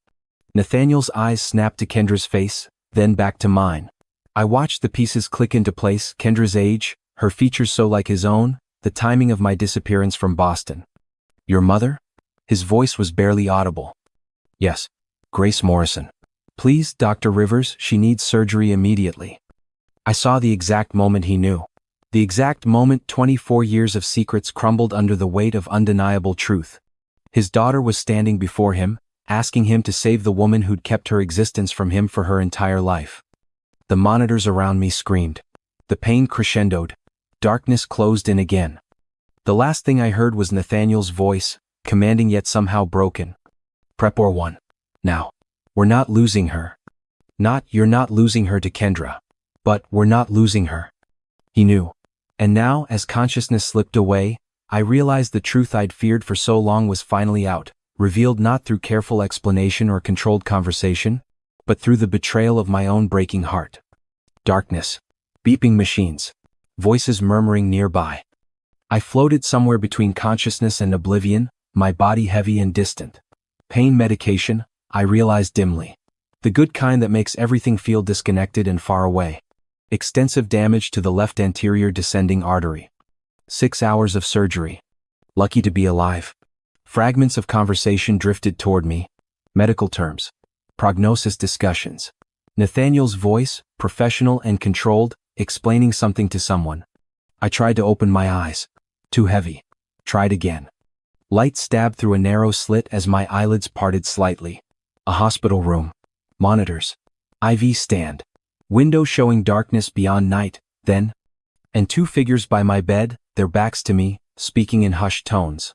Nathaniel's eyes snapped to Kendra's face, then back to mine. I watched the pieces click into place, Kendra's age, her features so like his own, the timing of my disappearance from Boston. Your mother? His voice was barely audible. Yes, Grace Morrison. Please, Dr. Rivers, she needs surgery immediately. I saw the exact moment he knew. The exact moment 24 years of secrets crumbled under the weight of undeniable truth. His daughter was standing before him, asking him to save the woman who'd kept her existence from him for her entire life. The monitors around me screamed. The pain crescendoed. Darkness closed in again. The last thing I heard was Nathaniel's voice, commanding yet somehow broken. Prepor 1. Now. We're not losing her. Not, you're not losing her to Kendra. But, we're not losing her. He knew. And now, as consciousness slipped away, I realized the truth I'd feared for so long was finally out, revealed not through careful explanation or controlled conversation, but through the betrayal of my own breaking heart. Darkness. Beeping machines. Voices murmuring nearby. I floated somewhere between consciousness and oblivion, my body heavy and distant. Pain medication, I realized dimly. The good kind that makes everything feel disconnected and far away. Extensive damage to the left anterior descending artery. 6 hours of surgery. Lucky to be alive. Fragments of conversation drifted toward me. Medical terms. Prognosis discussions. Nathaniel's voice, professional and controlled, explaining something to someone. I tried to open my eyes. Too heavy. Tried again. Light stabbed through a narrow slit as my eyelids parted slightly. A hospital room. Monitors. IV stand. Window showing darkness beyond night, then. And 2 figures by my bed, their backs to me, speaking in hushed tones.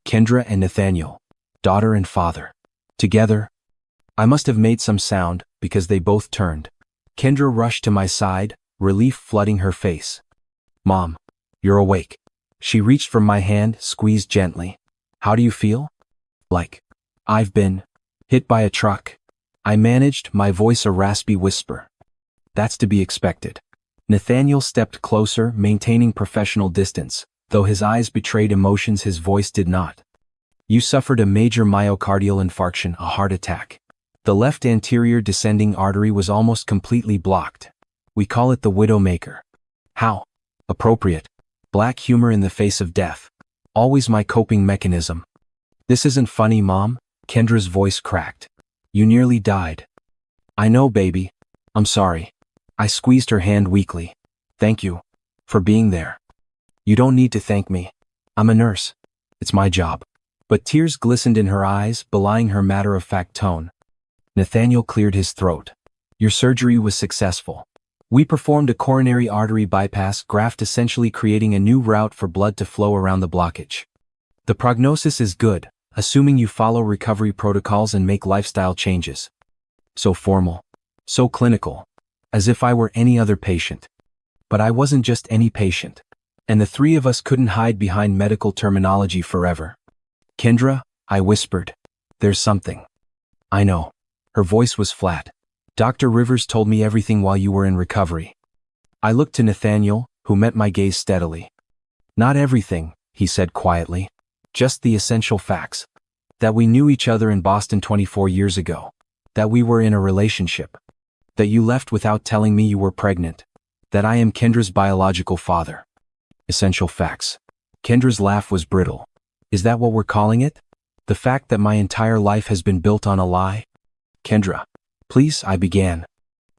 Kendra and Nathaniel. Daughter and father. Together. I must have made some sound, because they both turned. Kendra rushed to my side, relief flooding her face. Mom. You're awake. She reached for my hand, squeezed gently. How do you feel? Like. I've been hit by a truck. I managed, my voice a raspy whisper. That's to be expected. Nathaniel stepped closer, maintaining professional distance, though his eyes betrayed emotions his voice did not. You suffered a major myocardial infarction, a heart attack. The left anterior descending artery was almost completely blocked. We call it the widowmaker. How? Appropriate. Black humor in the face of death. Always my coping mechanism. This isn't funny, Mom. Kendra's voice cracked. You nearly died. I know, baby. I'm sorry. I squeezed her hand weakly. Thank you. For being there. You don't need to thank me. I'm a nurse. It's my job. But tears glistened in her eyes, belying her matter-of-fact tone. Nathaniel cleared his throat. Your surgery was successful. We performed a coronary artery bypass graft, essentially creating a new route for blood to flow around the blockage. The prognosis is good, assuming you follow recovery protocols and make lifestyle changes. So formal. So clinical. As if I were any other patient. But I wasn't just any patient. And the 3 of us couldn't hide behind medical terminology forever. Kendra, I whispered. There's something. I know. Her voice was flat. Dr. Rivers told me everything while you were in recovery. I looked to Nathaniel, who met my gaze steadily. Not everything, he said quietly. Just the essential facts. That we knew each other in Boston 24 years ago. That we were in a relationship. That you left without telling me you were pregnant. That I am Kendra's biological father. Essential facts. Kendra's laugh was brittle. Is that what we're calling it? The fact that my entire life has been built on a lie? Kendra. Please, I began.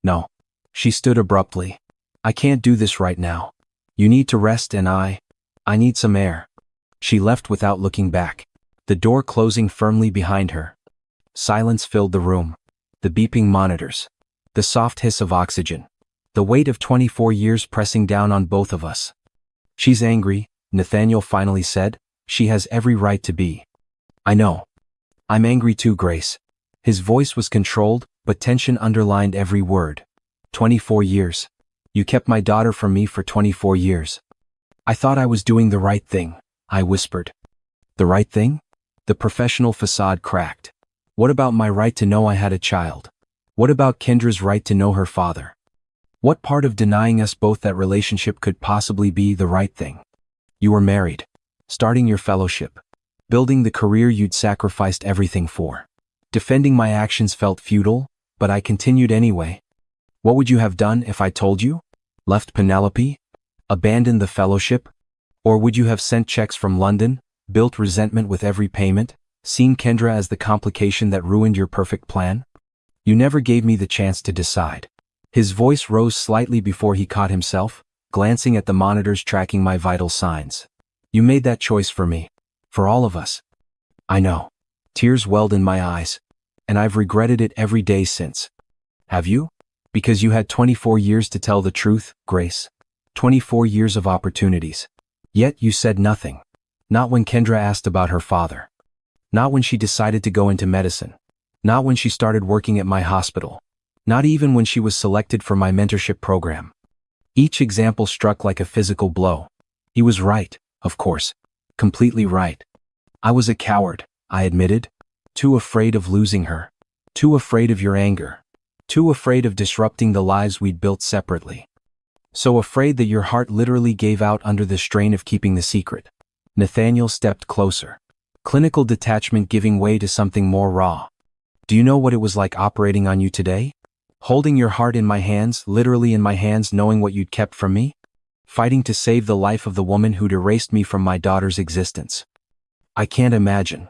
No. She stood abruptly. I can't do this right now. You need to rest and I need some air. She left without looking back. The door closing firmly behind her. Silence filled the room. The beeping monitors. The soft hiss of oxygen. The weight of 24 years pressing down on both of us. She's angry, Nathaniel finally said. She has every right to be. I know. I'm angry too, Grace. His voice was controlled, but tension underlined every word. 24 years. You kept my daughter from me for 24 years. I thought I was doing the right thing, I whispered. The right thing? The professional facade cracked. What about my right to know I had a child? What about Kendra's right to know her father? What part of denying us both that relationship could possibly be the right thing? You were married. Starting your fellowship. Building the career you'd sacrificed everything for. Defending my actions felt futile, but I continued anyway. What would you have done if I told you? Left Penelope? Abandoned the fellowship? Or would you have sent checks from London, built resentment with every payment, seen Kendra as the complication that ruined your perfect plan? You never gave me the chance to decide. His voice rose slightly before he caught himself, glancing at the monitors tracking my vital signs. You made that choice for me. For all of us. I know. Tears welled in my eyes. And I've regretted it every day since. Have you? Because you had 24 years to tell the truth, Grace. 24 years of opportunities. Yet you said nothing. Not when Kendra asked about her father. Not when she decided to go into medicine. Not when she started working at my hospital. Not even when she was selected for my mentorship program. Each example struck like a physical blow. He was right, of course. Completely right. I was a coward, I admitted. Too afraid of losing her. Too afraid of your anger. Too afraid of disrupting the lives we'd built separately. So afraid that your heart literally gave out under the strain of keeping the secret. Nathaniel stepped closer. Clinical detachment giving way to something more raw. Do you know what it was like operating on you today? Holding your heart in my hands, literally in my hands, knowing what you'd kept from me? Fighting to save the life of the woman who'd erased me from my daughter's existence. I can't imagine.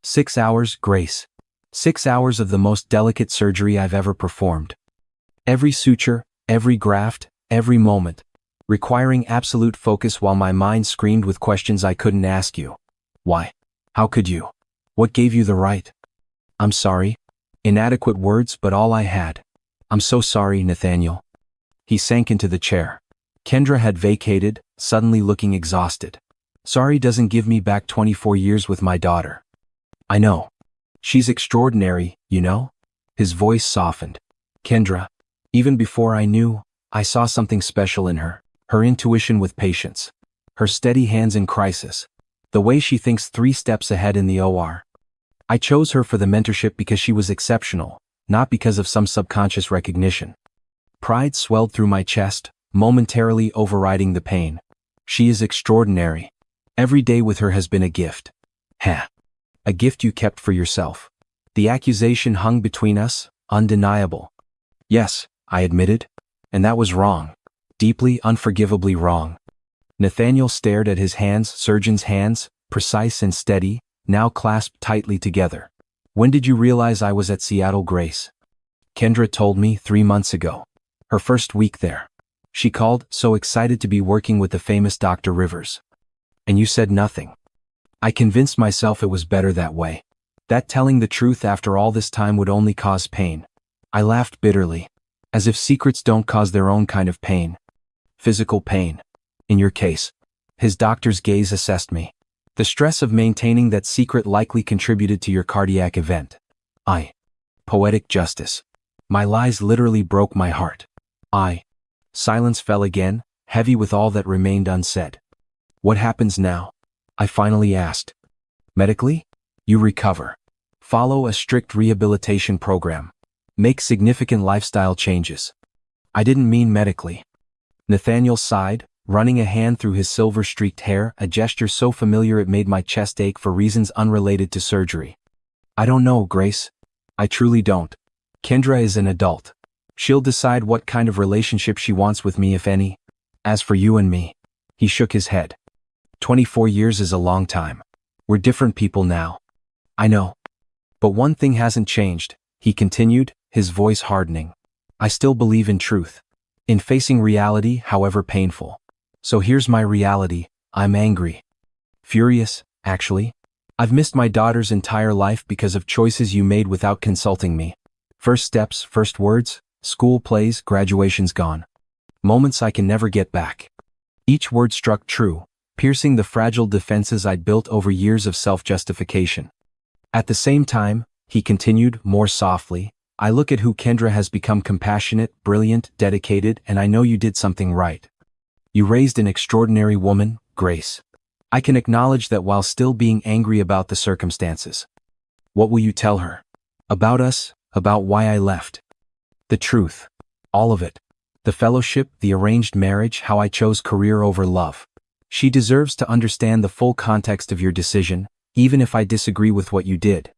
6 hours, Grace. 6 hours of the most delicate surgery I've ever performed. Every suture, every graft, every moment, requiring absolute focus while my mind screamed with questions I couldn't ask you. Why? How could you? What gave you the right? I'm sorry. Inadequate words, but all I had. I'm so sorry, Nathaniel. He sank into the chair. Kendra had vacated, suddenly looking exhausted. Sorry doesn't give me back 24 years with my daughter. I know. She's extraordinary, you know? His voice softened. Kendra, even before I knew, I saw something special in her. Her intuition with patience. Her steady hands in crisis. The way she thinks 3 steps ahead in the OR. I chose her for the mentorship because she was exceptional, not because of some subconscious recognition. Pride swelled through my chest, momentarily overriding the pain. She is extraordinary. Every day with her has been a gift. Heh. A gift you kept for yourself. The accusation hung between us, undeniable. Yes, I admitted. And that was wrong. Deeply, unforgivably wrong. Nathaniel stared at his hands, surgeon's hands, precise and steady, now clasped tightly together. When did you realize I was at Seattle, Grace? Kendra told me 3 months ago. Her first week there. She called, so excited to be working with the famous Dr. Rivers. And you said nothing. I convinced myself it was better that way. That telling the truth after all this time would only cause pain. I laughed bitterly. As if secrets don't cause their own kind of pain. Physical pain. In your case. His doctor's gaze assessed me. The stress of maintaining that secret likely contributed to your cardiac event. Poetic justice. My lies literally broke my heart. Silence fell again, heavy with all that remained unsaid. What happens now? I finally asked. Medically? You recover. Follow a strict rehabilitation program. Make significant lifestyle changes. I didn't mean medically. Nathaniel sighed, running a hand through his silver-streaked hair, a gesture so familiar it made my chest ache for reasons unrelated to surgery. I don't know, Grace. I truly don't. Kendra is an adult. She'll decide what kind of relationship she wants with me, if any. As for you and me. He shook his head. 24 years is a long time. We're different people now. I know. But one thing hasn't changed, he continued, his voice hardening. I still believe in truth. In facing reality, however painful. So here's my reality. I'm angry. Furious, actually. I've missed my daughter's entire life because of choices you made without consulting me. First steps, first words, school plays, graduation's gone. Moments I can never get back. Each word struck true, piercing the fragile defenses I'd built over years of self-justification. At the same time, he continued, more softly, I look at who Kendra has become: compassionate, brilliant, dedicated, and I know you did something right. You raised an extraordinary woman, Grace. I can acknowledge that while still being angry about the circumstances. What will you tell her? About us, about why I left. The truth. All of it. The fellowship, the arranged marriage, how I chose career over love. She deserves to understand the full context of your decision, even if I disagree with what you did.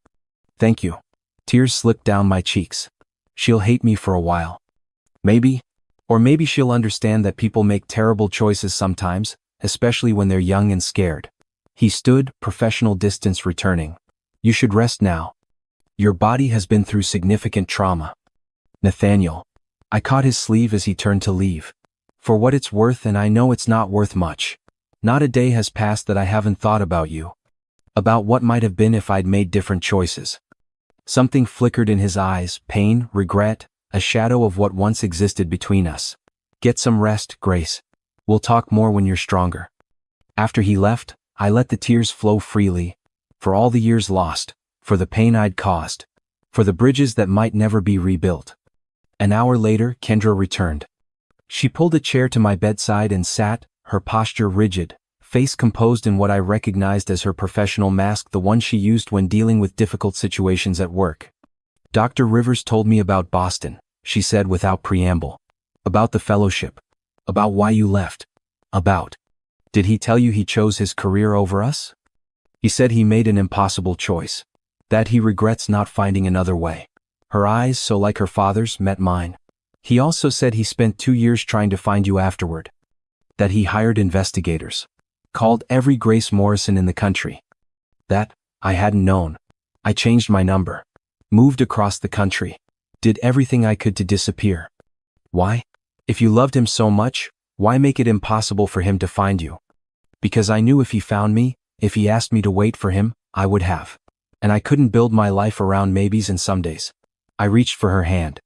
Thank you. Tears slipped down my cheeks. She'll hate me for a while. Maybe. Or maybe she'll understand that people make terrible choices sometimes, especially when they're young and scared. He stood, professional distance returning. You should rest now. Your body has been through significant trauma. Nathaniel. I caught his sleeve as he turned to leave. For what it's worth, and I know it's not worth much. Not a day has passed that I haven't thought about you. About what might have been if I'd made different choices. Something flickered in his eyes, pain, regret, a shadow of what once existed between us. Get some rest, Grace. We'll talk more when you're stronger. After he left, I let the tears flow freely. For all the years lost, for the pain I'd caused, for the bridges that might never be rebuilt. An hour later, Kendra returned. She pulled a chair to my bedside and sat, her posture rigid, face composed in what I recognized as her professional mask, the one she used when dealing with difficult situations at work. Dr. Rivers told me about Boston, she said without preamble. About the fellowship. About why you left. About. Did he tell you he chose his career over us? He said he made an impossible choice. That he regrets not finding another way. Her eyes, so like her father's, met mine. He also said he spent 2 years trying to find you afterward. That he hired investigators. Called every Grace Morrison in the country. That, I hadn't known. I changed my number. Moved across the country. Did everything I could to disappear. Why? If you loved him so much, why make it impossible for him to find you? Because I knew if he found me, if he asked me to wait for him, I would have. And I couldn't build my life around maybes and somedays. I reached for her hand.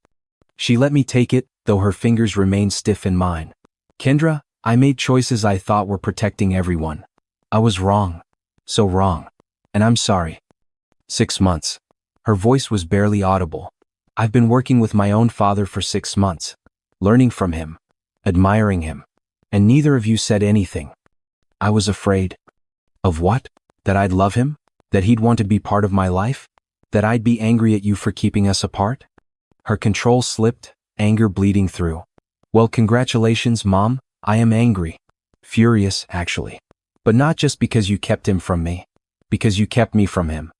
She let me take it, though her fingers remained stiff in mine. Kendra, I made choices I thought were protecting everyone. I was wrong. So wrong. And I'm sorry. 6 months. Her voice was barely audible. I've been working with my own father for 6 months. Learning from him. Admiring him. And neither of you said anything. I was afraid. Of what? That I'd love him? That he'd want to be part of my life? That I'd be angry at you for keeping us apart? Her control slipped, anger bleeding through. Well, congratulations, Mom. I am angry. Furious, actually. But not just because you kept him from me. Because you kept me from him.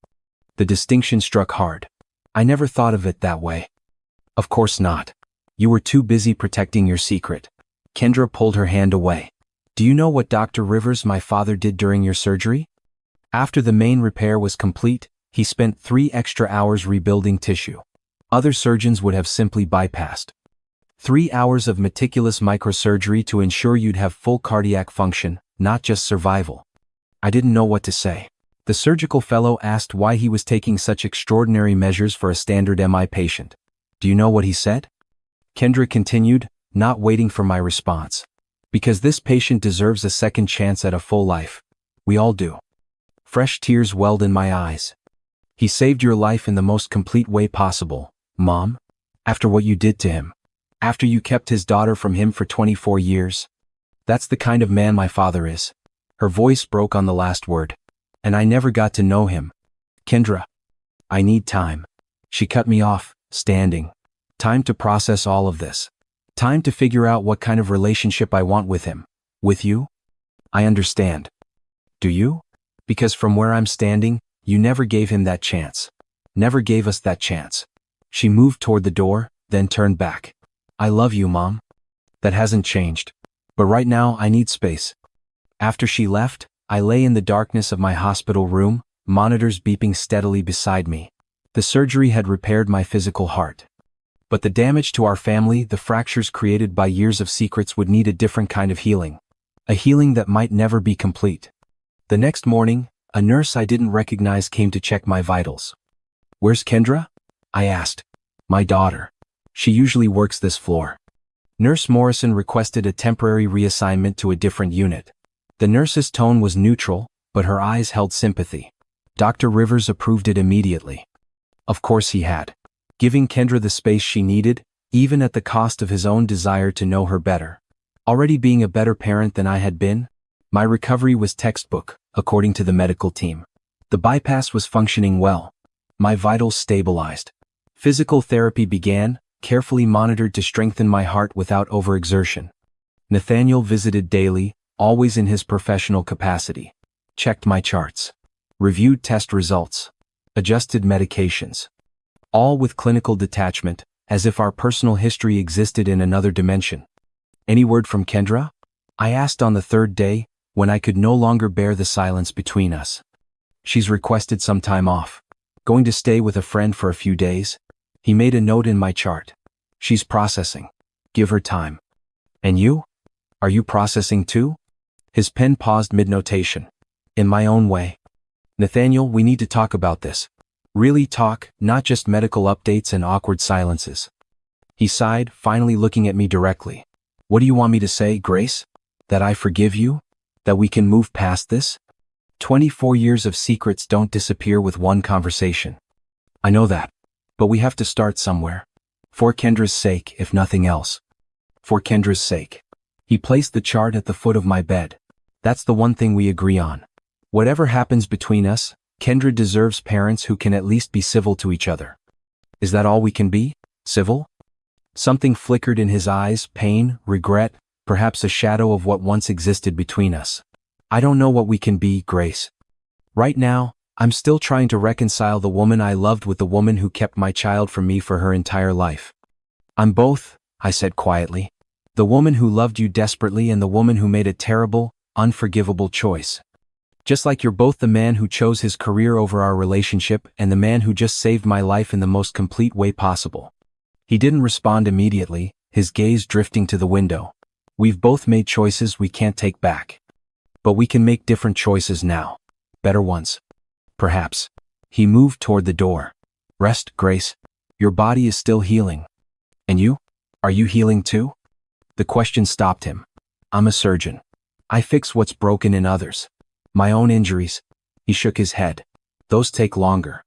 The distinction struck hard. I never thought of it that way. Of course not. You were too busy protecting your secret. Kendra pulled her hand away. Do you know what Dr. Rivers, my father, did during your surgery? After the main repair was complete, he spent 3 extra hours rebuilding tissue. Other surgeons would have simply bypassed. 3 hours of meticulous microsurgery to ensure you'd have full cardiac function, not just survival. I didn't know what to say. The surgical fellow asked why he was taking such extraordinary measures for a standard MI patient. Do you know what he said? Kendra continued, not waiting for my response. Because this patient deserves a second chance at a full life. We all do. Fresh tears welled in my eyes. He saved your life in the most complete way possible, Mom. After what you did to him. After you kept his daughter from him for 24 years. That's the kind of man my father is. Her voice broke on the last word. And I never got to know him. Kendra. I need time. She cut me off, standing. Time to process all of this. Time to figure out what kind of relationship I want with him. With you? I understand. Do you? Because from where I'm standing, you never gave him that chance. Never gave us that chance. She moved toward the door, then turned back. I love you, Mom. That hasn't changed. But right now I need space. After she left, I lay in the darkness of my hospital room, monitors beeping steadily beside me. The surgery had repaired my physical heart. But the damage to our family, the fractures created by years of secrets, would need a different kind of healing. A healing that might never be complete. The next morning, a nurse I didn't recognize came to check my vitals. Where's Kendra? I asked. My daughter. She usually works this floor. Nurse Morrison requested a temporary reassignment to a different unit. The nurse's tone was neutral, but her eyes held sympathy. Dr. Rivers approved it immediately. Of course he had. Giving Kendra the space she needed, even at the cost of his own desire to know her better. Already being a better parent than I had been, my recovery was textbook, according to the medical team. The bypass was functioning well. My vitals stabilized. Physical therapy began, carefully monitored to strengthen my heart without overexertion. Nathaniel visited daily, always in his professional capacity. Checked my charts. Reviewed test results. Adjusted medications. All with clinical detachment, as if our personal history existed in another dimension. Any word from Kendra? I asked on the 3rd day, when I could no longer bear the silence between us. She's requested some time off. Going to stay with a friend for a few days. He made a note in my chart. She's processing. Give her time. And you? Are you processing too? His pen paused mid-notation. In my own way. Nathaniel, we need to talk about this. Really talk, not just medical updates and awkward silences. He sighed, finally looking at me directly. What do you want me to say, Grace? That I forgive you? That we can move past this? 24 years of secrets don't disappear with one conversation. I know that. But we have to start somewhere. For Kendra's sake, if nothing else. For Kendra's sake. He placed the chart at the foot of my bed. That's the one thing we agree on. Whatever happens between us, Kendra deserves parents who can at least be civil to each other. Is that all we can be? Civil? Something flickered in his eyes, pain, regret, perhaps a shadow of what once existed between us. I don't know what we can be, Grace. Right now, I'm still trying to reconcile the woman I loved with the woman who kept my child from me for her entire life. I'm both, I said quietly. The woman who loved you desperately and the woman who made a terrible, unforgivable choice. Just like you're both the man who chose his career over our relationship and the man who just saved my life in the most complete way possible. He didn't respond immediately, his gaze drifting to the window. We've both made choices we can't take back. But we can make different choices now. Better ones. Perhaps. He moved toward the door. Rest, Grace. Your body is still healing. And you? Are you healing too? The question stopped him. I'm a surgeon. I fix what's broken in others. My own injuries. He shook his head. Those take longer.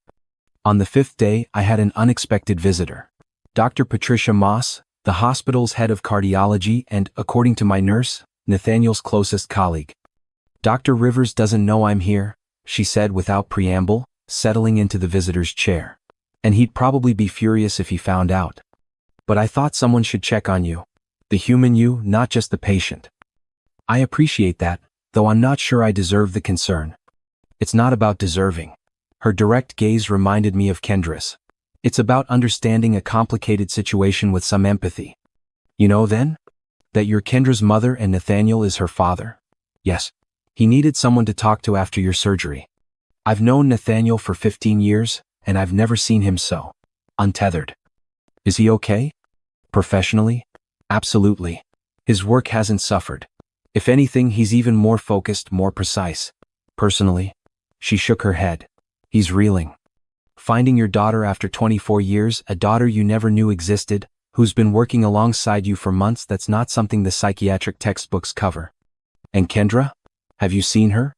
On the 5th day, I had an unexpected visitor. Dr. Patricia Moss, the hospital's head of cardiology and, according to my nurse, Nathaniel's closest colleague. Dr. Rivers doesn't know I'm here, she said without preamble, settling into the visitor's chair. And he'd probably be furious if he found out. But I thought someone should check on you. The human you, not just the patient. I appreciate that, though I'm not sure I deserve the concern. It's not about deserving. Her direct gaze reminded me of Kendra's. It's about understanding a complicated situation with some empathy. You know then? That you're Kendra's mother and Nathaniel is her father? Yes. He needed someone to talk to after your surgery. I've known Nathaniel for 15 years, and I've never seen him so untethered. Is he okay? Professionally? Absolutely. His work hasn't suffered. If anything, he's even more focused, more precise. Personally? She shook her head. He's reeling. Finding your daughter after 24 years, a daughter you never knew existed, who's been working alongside you for months, that's not something the psychiatric textbooks cover. And Kendra? Have you seen her?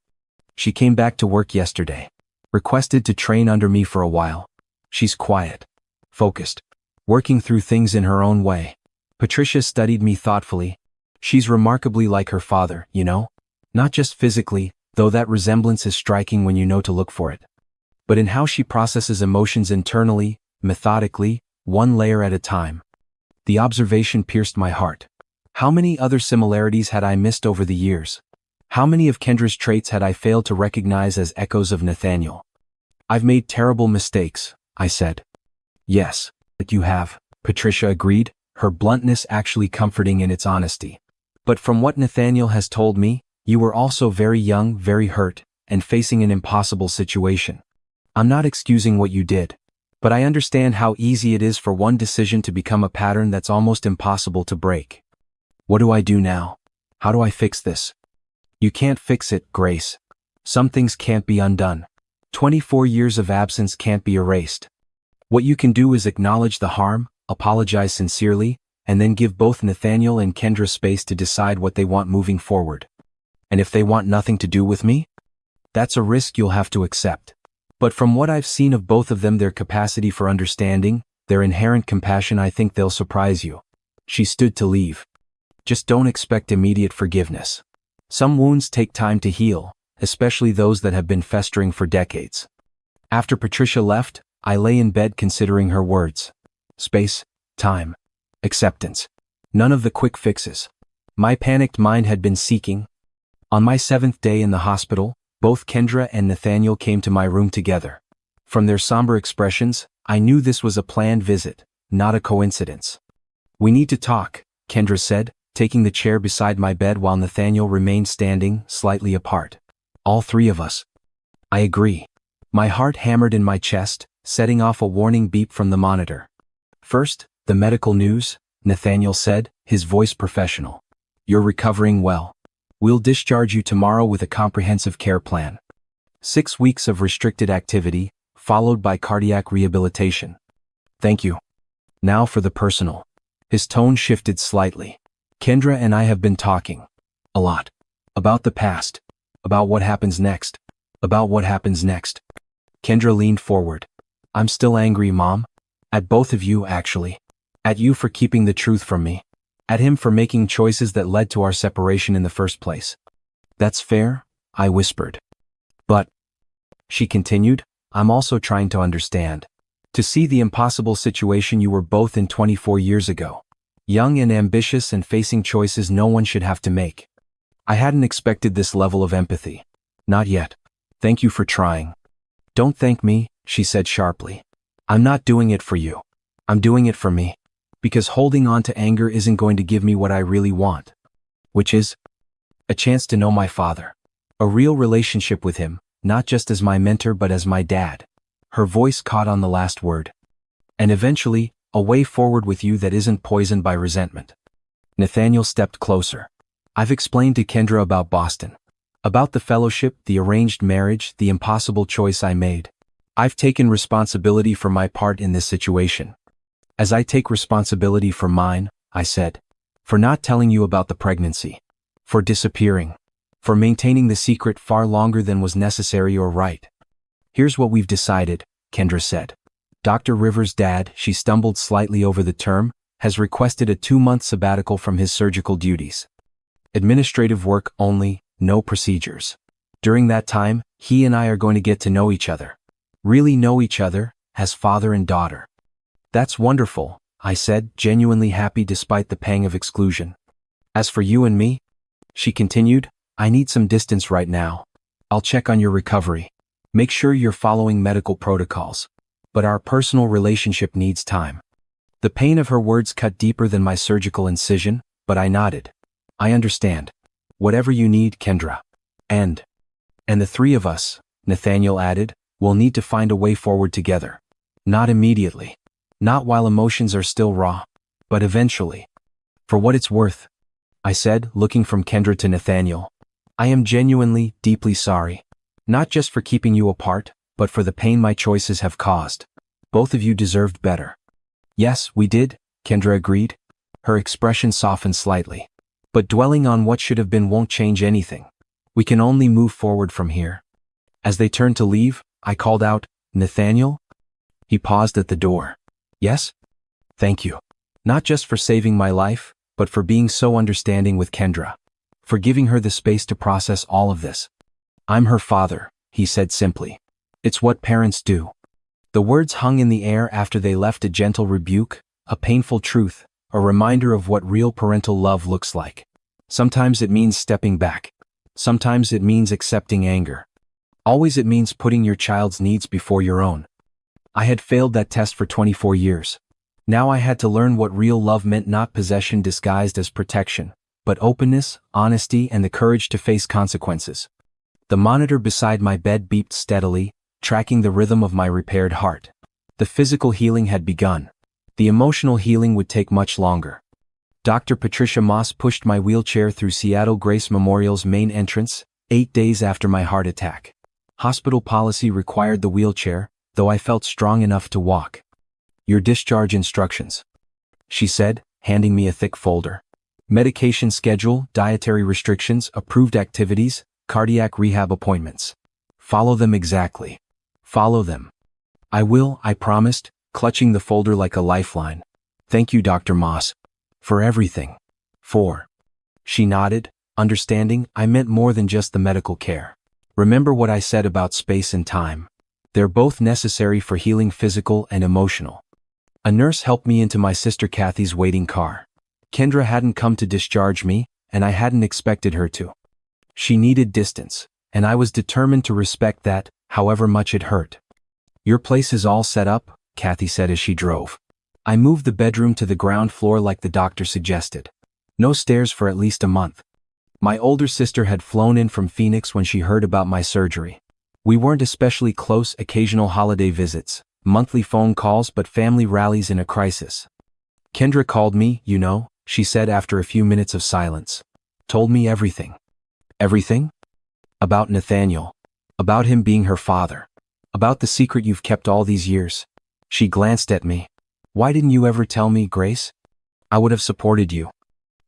She came back to work yesterday. Requested to train under me for a while. She's quiet. Focused. Working through things in her own way. Patricia studied me thoughtfully. She's remarkably like her father, you know? Not just physically, though that resemblance is striking when you know to look for it. But in how she processes emotions internally, methodically, one layer at a time. The observation pierced my heart. How many other similarities had I missed over the years? How many of Kendra's traits had I failed to recognize as echoes of Nathaniel? I've made terrible mistakes, I said. Yes, but you have, Patricia agreed, her bluntness actually comforting in its honesty. But from what Nathaniel has told me, you were also very young, very hurt, and facing an impossible situation. I'm not excusing what you did, but I understand how easy it is for one decision to become a pattern that's almost impossible to break. What do I do now? How do I fix this? You can't fix it, Grace. Some things can't be undone. 24 years of absence can't be erased. What you can do is acknowledge the harm, apologize sincerely, and then give both Nathaniel and Kendra space to decide what they want moving forward. And if they want nothing to do with me? That's a risk you'll have to accept. But from what I've seen of both of them, their capacity for understanding, their inherent compassion, I think they'll surprise you. She stood to leave. Just don't expect immediate forgiveness. Some wounds take time to heal, especially those that have been festering for decades. After Patricia left, I lay in bed considering her words. Space, time, acceptance. None of the quick fixes. My panicked mind had been seeking. On my 7th day in the hospital, both Kendra and Nathaniel came to my room together. From their somber expressions, I knew this was a planned visit, not a coincidence. We need to talk, Kendra said, taking the chair beside my bed while Nathaniel remained standing, slightly apart. All three of us. I agree. My heart hammered in my chest, setting off a warning beep from the monitor. "First, the medical news," Nathaniel said, his voice professional. "You're recovering well. We'll discharge you tomorrow with a comprehensive care plan. 6 weeks of restricted activity, followed by cardiac rehabilitation." "Thank you. Now for the personal." His tone shifted slightly. "Kendra and I have been talking. A lot. About the past. About what happens next. About what happens next." Kendra leaned forward. "I'm still angry, Mom. At both of you, actually. At you for keeping the truth from me. At him for making choices that led to our separation in the first place." "That's fair," I whispered. "But," she continued, "I'm also trying to understand. To see the impossible situation you were both in 24 years ago. Young and ambitious and facing choices no one should have to make. I hadn't expected this level of empathy. Not yet. Thank you for trying." "Don't thank me," she said sharply. "I'm not doing it for you. I'm doing it for me. Because holding on to anger isn't going to give me what I really want. Which is a chance to know my father. A real relationship with him, not just as my mentor but as my dad." Her voice caught on the last word. "And eventually, a way forward with you that isn't poisoned by resentment." Nathaniel stepped closer. "I've explained to Kendra about Boston. About the fellowship, the arranged marriage, the impossible choice I made. I've taken responsibility for my part in this situation. As I take responsibility for mine," I said. "For not telling you about the pregnancy. For disappearing. For maintaining the secret far longer than was necessary or right. Here's what we've decided," Kendra said. "Dr. Rivers' dad," she stumbled slightly over the term, "has requested a 2-month sabbatical from his surgical duties. Administrative work only, no procedures. During that time, he and I are going to get to know each other. Really know each other, as father and daughter." "That's wonderful," I said, genuinely happy despite the pang of exclusion. "As for you and me," she continued, "I need some distance right now. I'll check on your recovery. Make sure you're following medical protocols. But our personal relationship needs time." The pain of her words cut deeper than my surgical incision, but I nodded. "I understand. Whatever you need, Kendra. And the 3 of us," Nathaniel added, "will need to find a way forward together. Not immediately. Not while emotions are still raw. But eventually. For what it's worth," I said, looking from Kendra to Nathaniel, "I am genuinely, deeply sorry. Not just for keeping you apart, but for the pain my choices have caused. Both of you deserved better." "Yes, we did," Kendra agreed. Her expression softened slightly. "But dwelling on what should have been won't change anything. We can only move forward from here." As they turned to leave, I called out, "Nathaniel?" He paused at the door. "Yes? Thank you. Not just for saving my life, but for being so understanding with Kendra. For giving her the space to process all of this." "I'm her father," he said simply. "It's what parents do." The words hung in the air after they left, a gentle rebuke, a painful truth, a reminder of what real parental love looks like. Sometimes it means stepping back. Sometimes it means accepting anger. Always it means putting your child's needs before your own. I had failed that test for 24 years. Now I had to learn what real love meant, not possession disguised as protection, but openness, honesty, and the courage to face consequences. The monitor beside my bed beeped steadily, tracking the rhythm of my repaired heart. The physical healing had begun. The emotional healing would take much longer. Dr. Patricia Moss pushed my wheelchair through Seattle Grace Memorial's main entrance, 8 days after my heart attack. Hospital policy required the wheelchair, though I felt strong enough to walk. "Your discharge instructions," she said, handing me a thick folder. "Medication schedule, dietary restrictions, approved activities, cardiac rehab appointments. Follow them exactly. Follow them." "I will," I promised, clutching the folder like a lifeline. "Thank you, Dr. Moss. For everything." She nodded, understanding I meant more than just the medical care. "Remember what I said about space and time. They're both necessary for healing, physical and emotional." A nurse helped me into my sister Kathy's waiting car. Kendra hadn't come to discharge me, and I hadn't expected her to. She needed distance, and I was determined to respect that, however much it hurt. "Your place is all set up," Kathy said as she drove. I moved the bedroom to the ground floor like the doctor suggested. No stairs for at least a month. My older sister had flown in from Phoenix when she heard about my surgery. We weren't especially close, occasional holiday visits, monthly phone calls, but family rallies in a crisis. Kendra called me, she said after a few minutes of silence. Told me everything. Everything? About Nathaniel. About him being her father. About the secret you've kept all these years. She glanced at me. Why didn't you ever tell me, Grace? I would have supported you.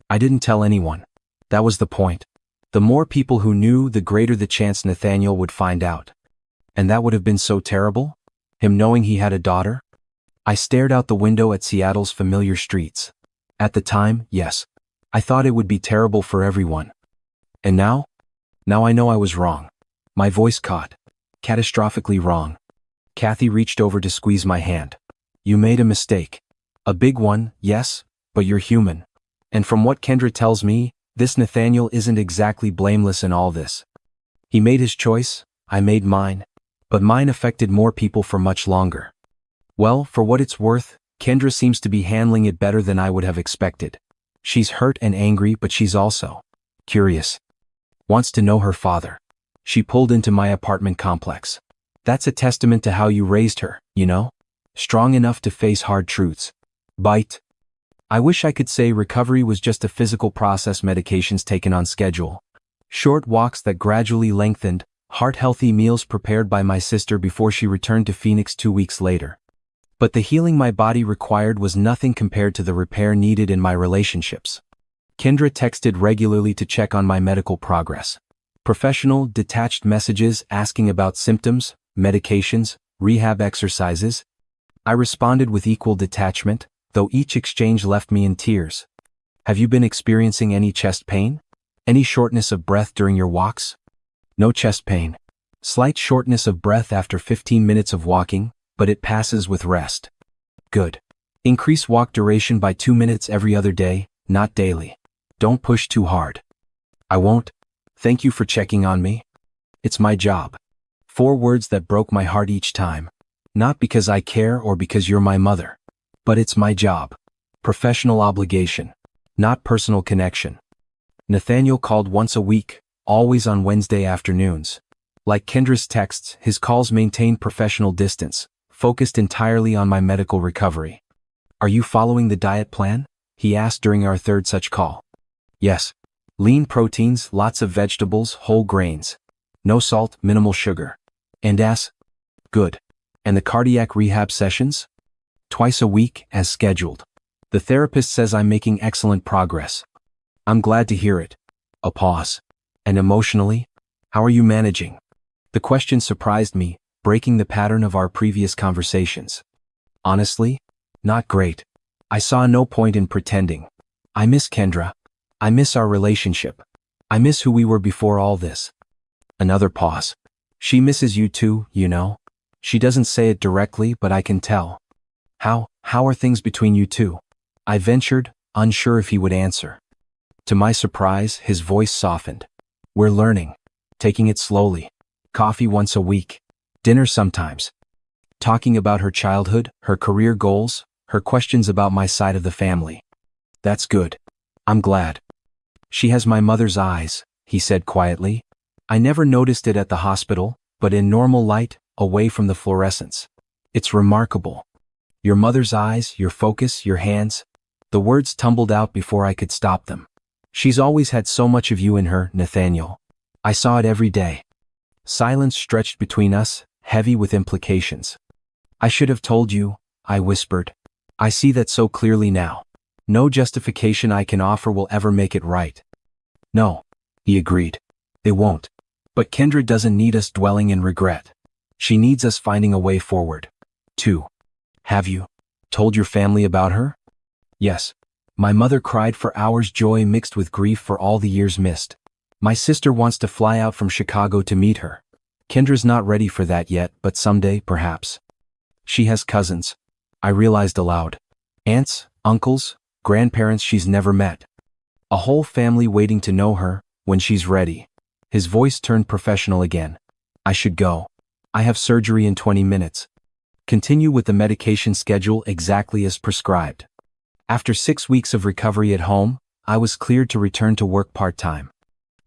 I didn't tell anyone. That was the point. The more people who knew, the greater the chance Nathaniel would find out. And that would have been so terrible? Him knowing he had a daughter? I stared out the window at Seattle's familiar streets. At the time, yes. I thought it would be terrible for everyone. And now? Now I know I was wrong. My voice caught. Catastrophically wrong. Kathy reached over to squeeze my hand. You made a mistake. A big one, yes, but you're human. And from what Kendra tells me, this Nathaniel isn't exactly blameless in all this. He made his choice, I made mine. But mine affected more people for much longer. Well, for what it's worth, Kendra seems to be handling it better than I would have expected. She's hurt and angry, but she's also curious. Wants to know her father. She pulled into my apartment complex. That's a testament to how you raised her, Strong enough to face hard truths. Bite. I wish I could say recovery was just a physical process, medications taken on schedule. Short walks that gradually lengthened, heart-healthy meals prepared by my sister before she returned to Phoenix 2 weeks later. But the healing my body required was nothing compared to the repair needed in my relationships. Kendra texted regularly to check on my medical progress. Professional, detached messages asking about symptoms, medications, rehab exercises. I responded with equal detachment, though each exchange left me in tears. Have you been experiencing any chest pain? Any shortness of breath during your walks? No chest pain. Slight shortness of breath after 15 minutes of walking, but it passes with rest. Good. Increase walk duration by 2 minutes every other day, not daily. Don't push too hard. I won't. Thank you for checking on me. It's my job. 4 words that broke my heart each time. Not because I care or because you're my mother. But it's my job. Professional obligation. Not personal connection. Nathaniel called once a week, always on Wednesday afternoons. Like Kendra's texts, his calls maintained professional distance, focused entirely on my medical recovery. Are you following the diet plan? He asked during our 3rd such call. Yes. Lean proteins, lots of vegetables, whole grains. No salt, minimal sugar. And good. And the cardiac rehab sessions? Twice a week, as scheduled. The therapist says I'm making excellent progress. I'm glad to hear it. A pause. And emotionally? How are you managing? The question surprised me, breaking the pattern of our previous conversations. Honestly? Not great. I saw no point in pretending. I miss Kendra. I miss our relationship. I miss who we were before all this. Another pause. She misses you too, She doesn't say it directly, but I can tell. How are things between you two? I ventured, unsure if he would answer. To my surprise, his voice softened. We're learning. Taking it slowly. Coffee once a week. Dinner sometimes. Talking about her childhood, her career goals, her questions about my side of the family. That's good. I'm glad. She has my mother's eyes, he said quietly. I never noticed it at the hospital, but in normal light, away from the fluorescence. It's remarkable. Your mother's eyes, your focus, your hands. The words tumbled out before I could stop them. She's always had so much of you in her, Nathaniel. I saw it every day. Silence stretched between us, heavy with implications. I should have told you, I whispered. I see that so clearly now. No justification I can offer will ever make it right. No, he agreed. It won't. But Kendra doesn't need us dwelling in regret. She needs us finding a way forward. 2. Have you told your family about her? Yes. My mother cried for hours, joy mixed with grief for all the years missed. My sister wants to fly out from Chicago to meet her. Kendra's not ready for that yet, but someday, perhaps. She has cousins. I realized aloud. Aunts, uncles, grandparents she's never met. A whole family waiting to know her, when she's ready. His voice turned professional again. I should go. I have surgery in 20 minutes. Continue with the medication schedule exactly as prescribed. After 6 weeks of recovery at home, I was cleared to return to work part-time.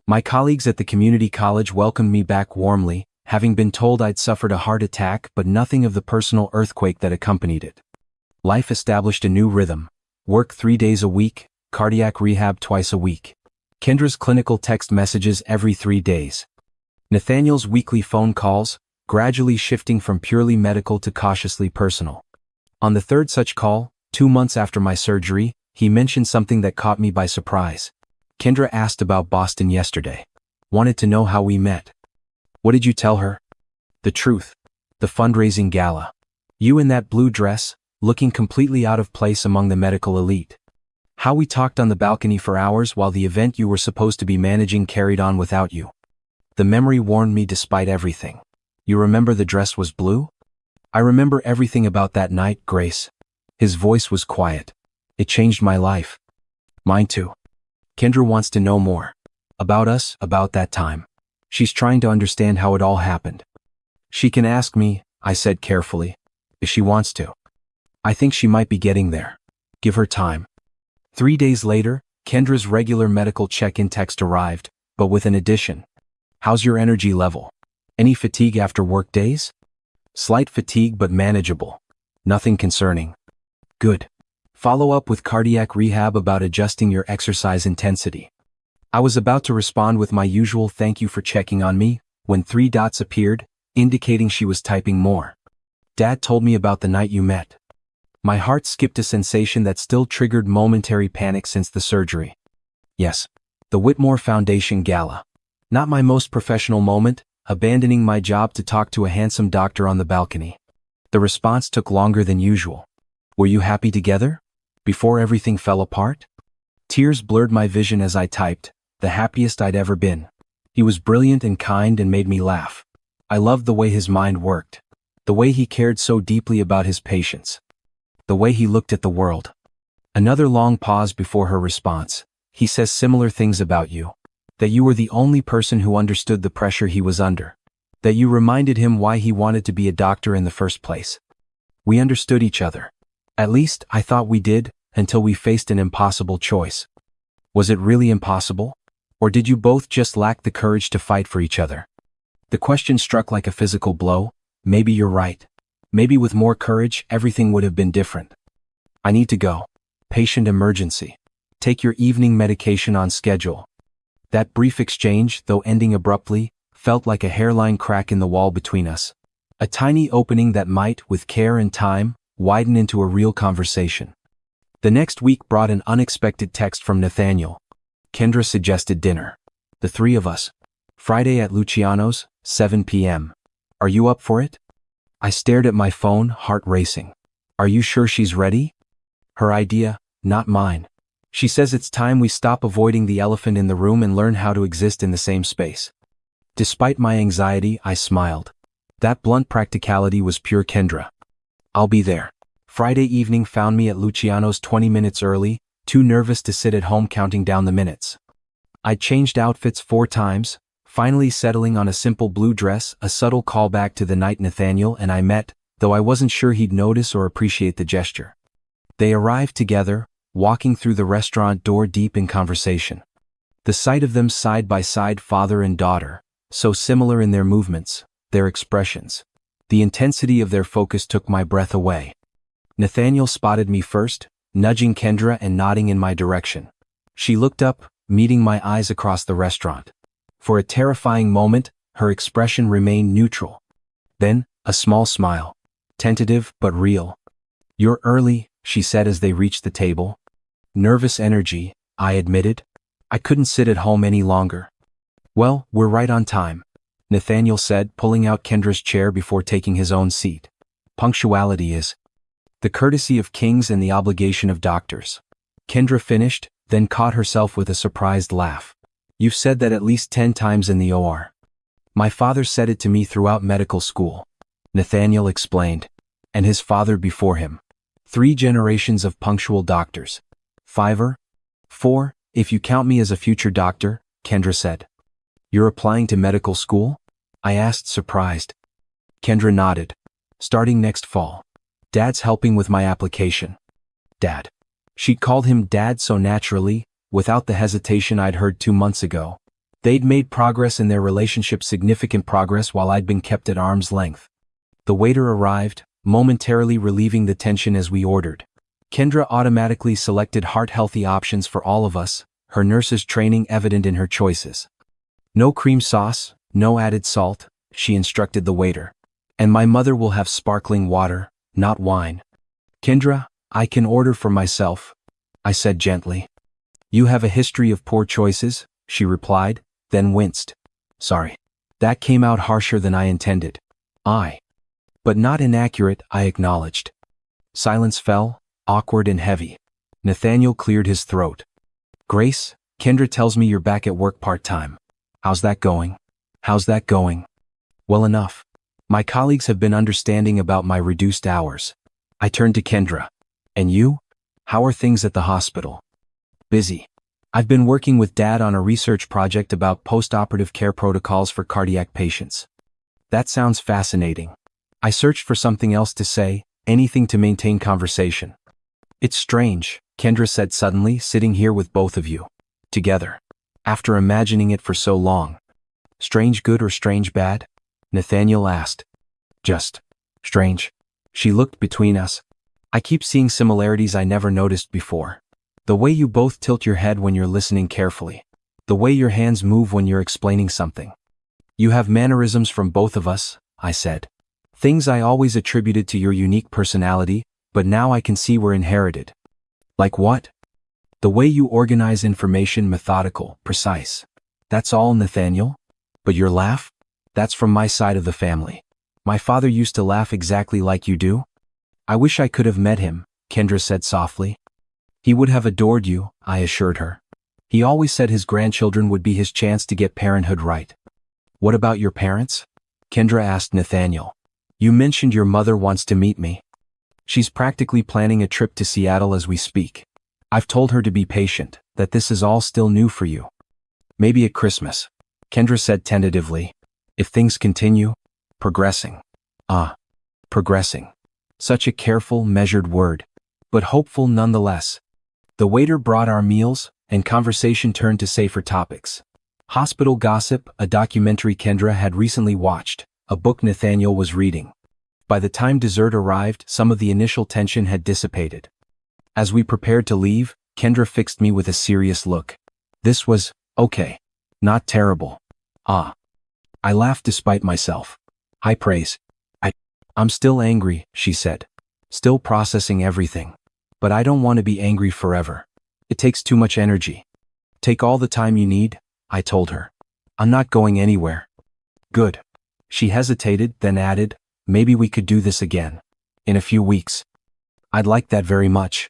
My colleagues at the community college welcomed me back warmly, having been told I'd suffered a heart attack but nothing of the personal earthquake that accompanied it. Life established a new rhythm. Work 3 days a week, cardiac rehab twice a week. Kendra's clinical text messages every 3 days. Nathaniel's weekly phone calls, gradually shifting from purely medical to cautiously personal. On the third such call, 2 months after my surgery, he mentioned something that caught me by surprise. Kendra asked about Boston yesterday. Wanted to know how we met. What did you tell her? The truth. The fundraising gala. You in that blue dress, looking completely out of place among the medical elite. How we talked on the balcony for hours while the event you were supposed to be managing carried on without you. The memory warned me despite everything. You remember the dress was blue? I remember everything about that night, Grace. His voice was quiet. It changed my life. Mine too. Kendra wants to know more. About us, about that time. She's trying to understand how it all happened. She can ask me, I said carefully, if she wants to. I think she might be getting there. Give her time. 3 days later, Kendra's regular medical check-in text arrived, but with an addition. How's your energy level? Any fatigue after work days? Slight fatigue but manageable. Nothing concerning. Good. Follow up with cardiac rehab about adjusting your exercise intensity. I was about to respond with my usual thank you for checking on me, when 3 dots appeared, indicating she was typing more. Dad told me about the night you met. My heart skipped a sensation that still triggered momentary panic since the surgery. Yes. The Whitmore Foundation Gala. Not my most professional moment, abandoning my job to talk to a handsome doctor on the balcony. The response took longer than usual. Were you happy together? Before everything fell apart? Tears blurred my vision as I typed, the happiest I'd ever been. He was brilliant and kind and made me laugh. I loved the way his mind worked. The way he cared so deeply about his patients. The way he looked at the world. Another long pause before her response. He says similar things about you. That you were the only person who understood the pressure he was under. That you reminded him why he wanted to be a doctor in the first place. We understood each other. At least, I thought we did, until we faced an impossible choice. Was it really impossible? Or did you both just lack the courage to fight for each other? The question struck like a physical blow. Maybe you're right. Maybe with more courage, everything would have been different. I need to go. Patient emergency. Take your evening medication on schedule. That brief exchange, though ending abruptly, felt like a hairline crack in the wall between us. A tiny opening that might, with care and time, widen into a real conversation. The next week brought an unexpected text from Nathaniel. Kendra suggested dinner. The 3 of us. Friday at Luciano's, 7 p.m. Are you up for it? I stared at my phone, heart racing. Are you sure she's ready? Her idea, not mine. She says it's time we stop avoiding the elephant in the room and learn how to exist in the same space. Despite my anxiety, I smiled. That blunt practicality was pure Kendra. I'll be there. Friday evening found me at Luciano's 20 minutes early, too nervous to sit at home counting down the minutes. I'd changed outfits 4 times, finally settling on a simple blue dress, a subtle callback to the night Nathaniel and I met, though I wasn't sure he'd notice or appreciate the gesture. They arrived together, walking through the restaurant door deep in conversation. The sight of them side by side, father and daughter, so similar in their movements, their expressions. The intensity of their focus took my breath away. Nathaniel spotted me first, nudging Kendra and nodding in my direction. She looked up, meeting my eyes across the restaurant. For a terrifying moment, her expression remained neutral. Then, a small smile. Tentative but real. You're early, she said as they reached the table. Nervous energy, I admitted. I couldn't sit at home any longer. Well, we're right on time, Nathaniel said, pulling out Kendra's chair before taking his own seat. Punctuality is the courtesy of kings and the obligation of doctors. Kendra finished, then caught herself with a surprised laugh. You've said that at least 10 times in the OR. My father said it to me throughout medical school, Nathaniel explained, and his father before him. 3 generations of punctual doctors. 5 4, if you count me as a future doctor, Kendra said. You're applying to medical school? I asked, surprised. Kendra nodded. Starting next fall. Dad's helping with my application. Dad. She'd called him Dad so naturally, without the hesitation I'd heard 2 months ago. They'd made progress in their relationship, significant progress, while I'd been kept at arm's length. The waiter arrived, momentarily relieving the tension as we ordered. Kendra automatically selected heart-healthy options for all of us, her nurse's training evident in her choices. No cream sauce, no added salt, she instructed the waiter. And my mother will have sparkling water, not wine. Kendra, I can order for myself, I said gently. You have a history of poor choices, she replied, then winced. Sorry. That came out harsher than I intended. But not inaccurate, I acknowledged. Silence fell, awkward and heavy. Nathaniel cleared his throat. Grace, Kendra tells me you're back at work part-time. How's that going? Well enough. My colleagues have been understanding about my reduced hours. I turned to Kendra. And you? How are things at the hospital? Busy. I've been working with Dad on a research project about post-operative care protocols for cardiac patients. That sounds fascinating. I searched for something else to say, anything to maintain conversation. It's strange, Kendra said suddenly, sitting here with both of you. Together. After imagining it for so long. Strange good or strange bad? Nathaniel asked. Just strange. She looked between us. I keep seeing similarities I never noticed before. The way you both tilt your head when you're listening carefully. The way your hands move when you're explaining something. You have mannerisms from both of us, I said. Things I always attributed to your unique personality, but now I can see were inherited. Like what? The way you organize information, methodical, precise. That's all, Nathaniel? But your laugh? That's from my side of the family. My father used to laugh exactly like you do. I wish I could have met him, Kendra said softly. He would have adored you, I assured her. He always said his grandchildren would be his chance to get parenthood right. What about your parents? Kendra asked Nathaniel. You mentioned your mother wants to meet me. She's practically planning a trip to Seattle as we speak. I've told her to be patient, that this is all still new for you. Maybe at Christmas, Kendra said tentatively. If things continue, progressing. Progressing. Such a careful, measured word, but hopeful nonetheless. The waiter brought our meals, and conversation turned to safer topics. Hospital gossip, a documentary Kendra had recently watched, a book Nathaniel was reading. By the time dessert arrived, some of the initial tension had dissipated. As we prepared to leave, Kendra fixed me with a serious look. This was okay. Not terrible. I laughed despite myself. High praise. I'm still angry, she said. Still processing everything. But I don't want to be angry forever. It takes too much energy. Take all the time you need, I told her. I'm not going anywhere. Good. She hesitated, then added, maybe we could do this again. In a few weeks. I'd like that very much.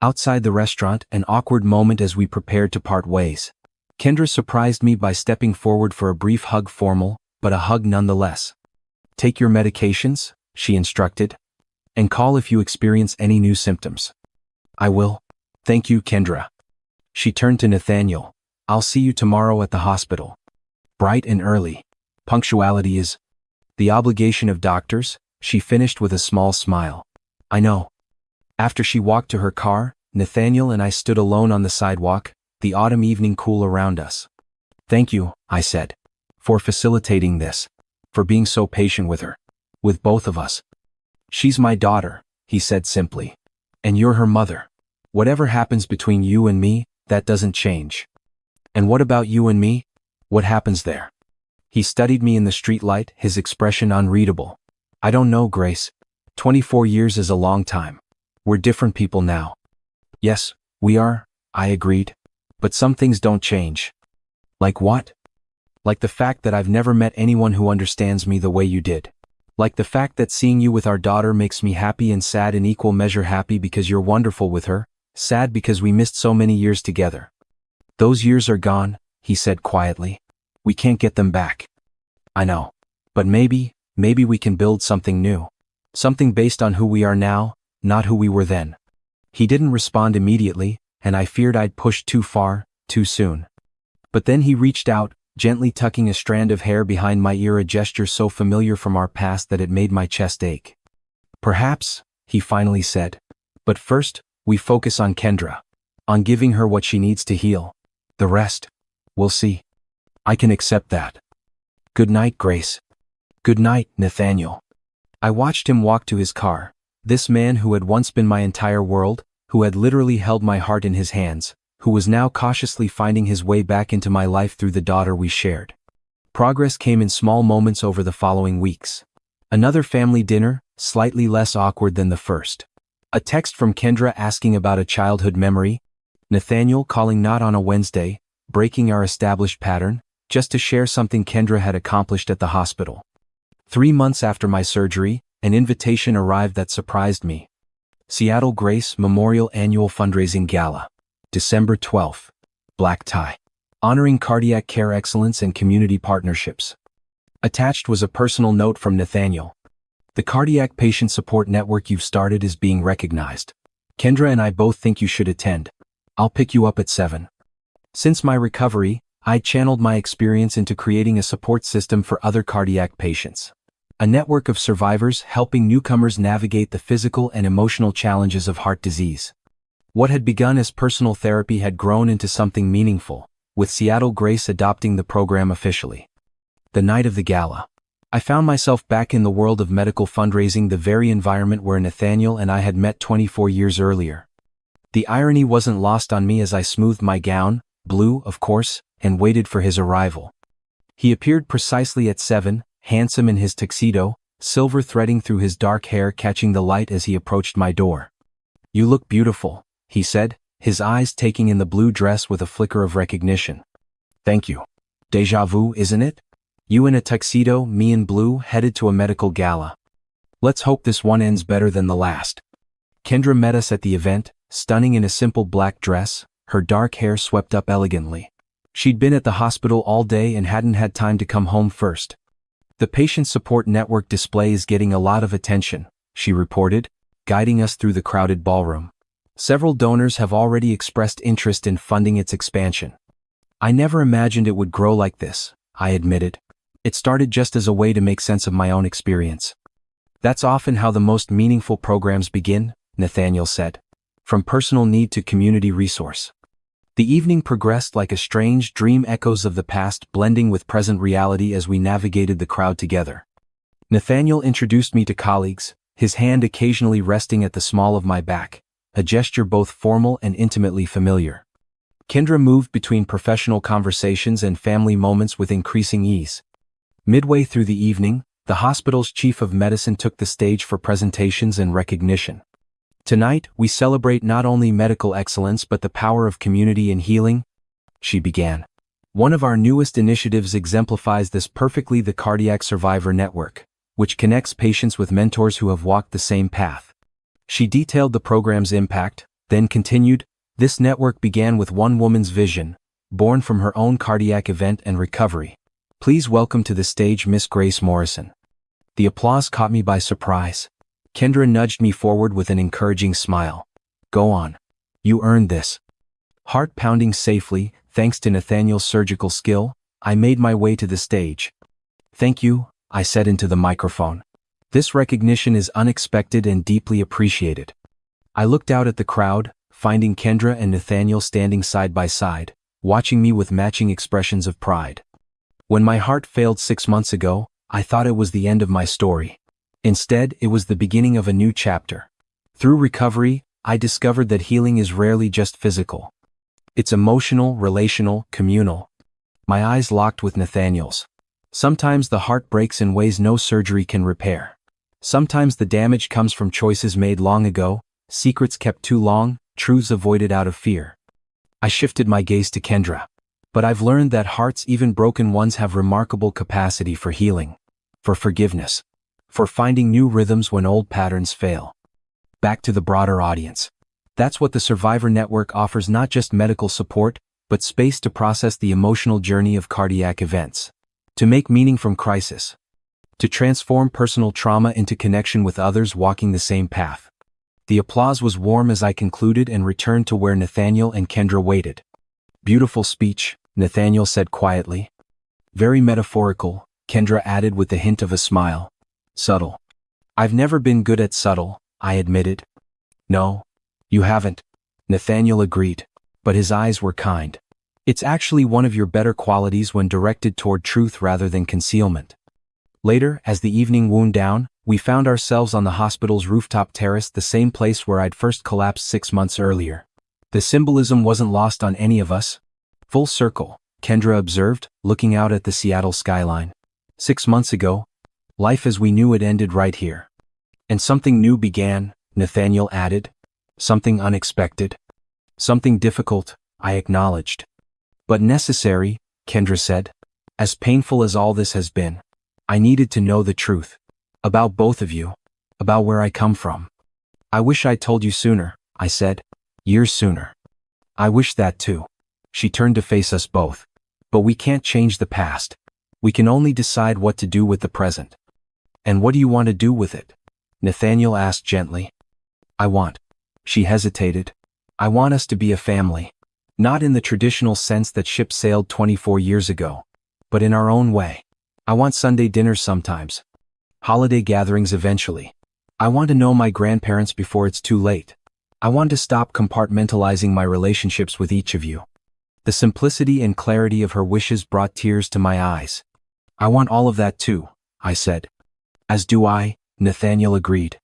Outside the restaurant, an awkward moment as we prepared to part ways. Kendra surprised me by stepping forward for a brief hug, formal, but a hug nonetheless. Take your medications, she instructed. And call if you experience any new symptoms. I will. Thank you, Kendra. She turned to Nathaniel. I'll see you tomorrow at the hospital. Bright and early. Punctuality is the obligation of doctors, she finished with a small smile. I know. After she walked to her car, Nathaniel and I stood alone on the sidewalk, the autumn evening cool around us. Thank you, I said, for facilitating this, for being so patient with her, with both of us. She's my daughter, he said simply. And you're her mother. Whatever happens between you and me, that doesn't change. And what about you and me? What happens there? He studied me in the streetlight, his expression unreadable. I don't know, Grace. 24 years is a long time. We're different people now. Yes, we are, I agreed. But some things don't change. Like what? Like the fact that I've never met anyone who understands me the way you did. Like the fact that seeing you with our daughter makes me happy and sad in equal measure, happy because you're wonderful with her, sad because we missed so many years together. Those years are gone, he said quietly. We can't get them back. I know. But maybe we can build something new. Something based on who we are now, not who we were then. He didn't respond immediately, and I feared I'd pushed too far, too soon. But then he reached out, gently tucking a strand of hair behind my ear, a gesture so familiar from our past that it made my chest ache. Perhaps, he finally said. But first, we focus on Kendra. On giving her what she needs to heal. The rest, we'll see. I can accept that. Good night, Grace. Good night, Nathaniel. I watched him walk to his car. This man who had once been my entire world, who had literally held my heart in his hands, who was now cautiously finding his way back into my life through the daughter we shared. Progress came in small moments over the following weeks. Another family dinner, slightly less awkward than the first. A text from Kendra asking about a childhood memory. Nathaniel calling not on a Wednesday, breaking our established pattern, just to share something Kendra had accomplished at the hospital. 3 months after my surgery, an invitation arrived that surprised me. Seattle Grace Memorial Annual Fundraising Gala. December 12th. Black tie. Honoring cardiac care excellence and community partnerships. Attached was a personal note from Nathaniel. The Cardiac Patient Support Network you've started is being recognized. Kendra and I both think you should attend. I'll pick you up at 7. Since my recovery, I channeled my experience into creating a support system for other cardiac patients. A network of survivors helping newcomers navigate the physical and emotional challenges of heart disease. What had begun as personal therapy had grown into something meaningful, with Seattle Grace adopting the program officially. The night of the gala. I found myself back in the world of medical fundraising, the very environment where Nathaniel and I had met 24 years earlier. The irony wasn't lost on me as I smoothed my gown, blue, of course, and waited for his arrival. He appeared precisely at 7, handsome in his tuxedo, silver threading through his dark hair catching the light as he approached my door. You look beautiful, he said, his eyes taking in the blue dress with a flicker of recognition. Thank you. Deja vu, isn't it? You in a tuxedo, me in blue, headed to a medical gala. Let's hope this one ends better than the last. Kendra met us at the event, stunning in a simple black dress, her dark hair swept up elegantly. She'd been at the hospital all day and hadn't had time to come home first. The Patient Support Network display is getting a lot of attention, she reported, guiding us through the crowded ballroom. Several donors have already expressed interest in funding its expansion. I never imagined it would grow like this, I admitted. It started just as a way to make sense of my own experience. That's often how the most meaningful programs begin, Nathaniel said. From personal need to community resource. The evening progressed like a strange dream, echoes of the past blending with present reality as we navigated the crowd together. Nathaniel introduced me to colleagues, his hand occasionally resting at the small of my back, a gesture both formal and intimately familiar. Kendra moved between professional conversations and family moments with increasing ease. Midway through the evening, the hospital's chief of medicine took the stage for presentations and recognition. Tonight, we celebrate not only medical excellence but the power of community in healing, she began. One of our newest initiatives exemplifies this perfectly, the Cardiac Survivor Network, which connects patients with mentors who have walked the same path. She detailed the program's impact, then continued, this network began with one woman's vision, born from her own cardiac event and recovery. Please welcome to the stage Miss Grace Morrison. The applause caught me by surprise. Kendra nudged me forward with an encouraging smile. Go on. You earned this. Heart pounding safely, thanks to Nathaniel's surgical skill, I made my way to the stage. Thank you, I said into the microphone. This recognition is unexpected and deeply appreciated. I looked out at the crowd, finding Kendra and Nathaniel standing side by side, watching me with matching expressions of pride. When my heart failed 6 months ago, I thought it was the end of my story. Instead, it was the beginning of a new chapter. Through recovery, I discovered that healing is rarely just physical. It's emotional, relational, communal. My eyes locked with Nathaniel's. Sometimes the heart breaks in ways no surgery can repair. Sometimes the damage comes from choices made long ago, secrets kept too long, truths avoided out of fear. I shifted my gaze to Kendra. But I've learned that hearts, even broken ones, have remarkable capacity for healing, for forgiveness, for finding new rhythms when old patterns fail. Back to the broader audience. That's what the Survivor Network offers, not just medical support, but space to process the emotional journey of cardiac events. To make meaning from crisis. To transform personal trauma into connection with others walking the same path. The applause was warm as I concluded and returned to where Nathaniel and Kendra waited. Beautiful speech, Nathaniel said quietly. Very metaphorical, Kendra added with a hint of a smile. Subtle. I've never been good at subtle, I admitted. No, you haven't, Nathaniel agreed, but his eyes were kind. It's actually one of your better qualities when directed toward truth rather than concealment. Later, as the evening wound down, we found ourselves on the hospital's rooftop terrace, the same place where I'd first collapsed 6 months earlier. The symbolism wasn't lost on any of us. Full circle, Kendra observed, looking out at the Seattle skyline. 6 months ago, life as we knew it ended right here. And something new began, Nathaniel added. Something unexpected. Something difficult, I acknowledged. But necessary, Kendra said. As painful as all this has been, I needed to know the truth. About both of you. About where I come from. I wish I'd told you sooner, I said. Years sooner. I wish that too. She turned to face us both. But we can't change the past. We can only decide what to do with the present. And what do you want to do with it? Nathaniel asked gently. She hesitated. I want us to be a family. Not in the traditional sense that ships sailed 24 years ago, but in our own way. I want Sunday dinners sometimes. Holiday gatherings eventually. I want to know my grandparents before it's too late. I want to stop compartmentalizing my relationships with each of you. The simplicity and clarity of her wishes brought tears to my eyes. I want all of that too, I said. As do I, Nathaniel agreed.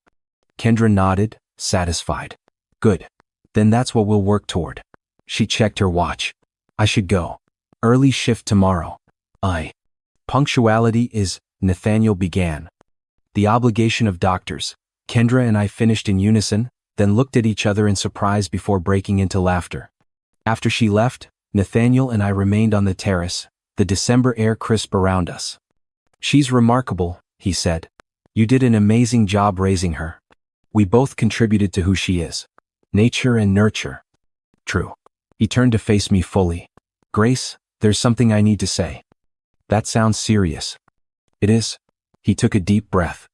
Kendra nodded, satisfied. Good. Then that's what we'll work toward. She checked her watch. I should go. Early shift tomorrow. Punctuality is, Nathaniel began. The obligation of doctors. Kendra and I finished in unison, then looked at each other in surprise before breaking into laughter. After she left, Nathaniel and I remained on the terrace, the December air crisp around us. She's remarkable, he said. You did an amazing job raising her. We both contributed to who she is. Nature and nurture. True. He turned to face me fully. Grace, there's something I need to say. That sounds serious. It is. He took a deep breath.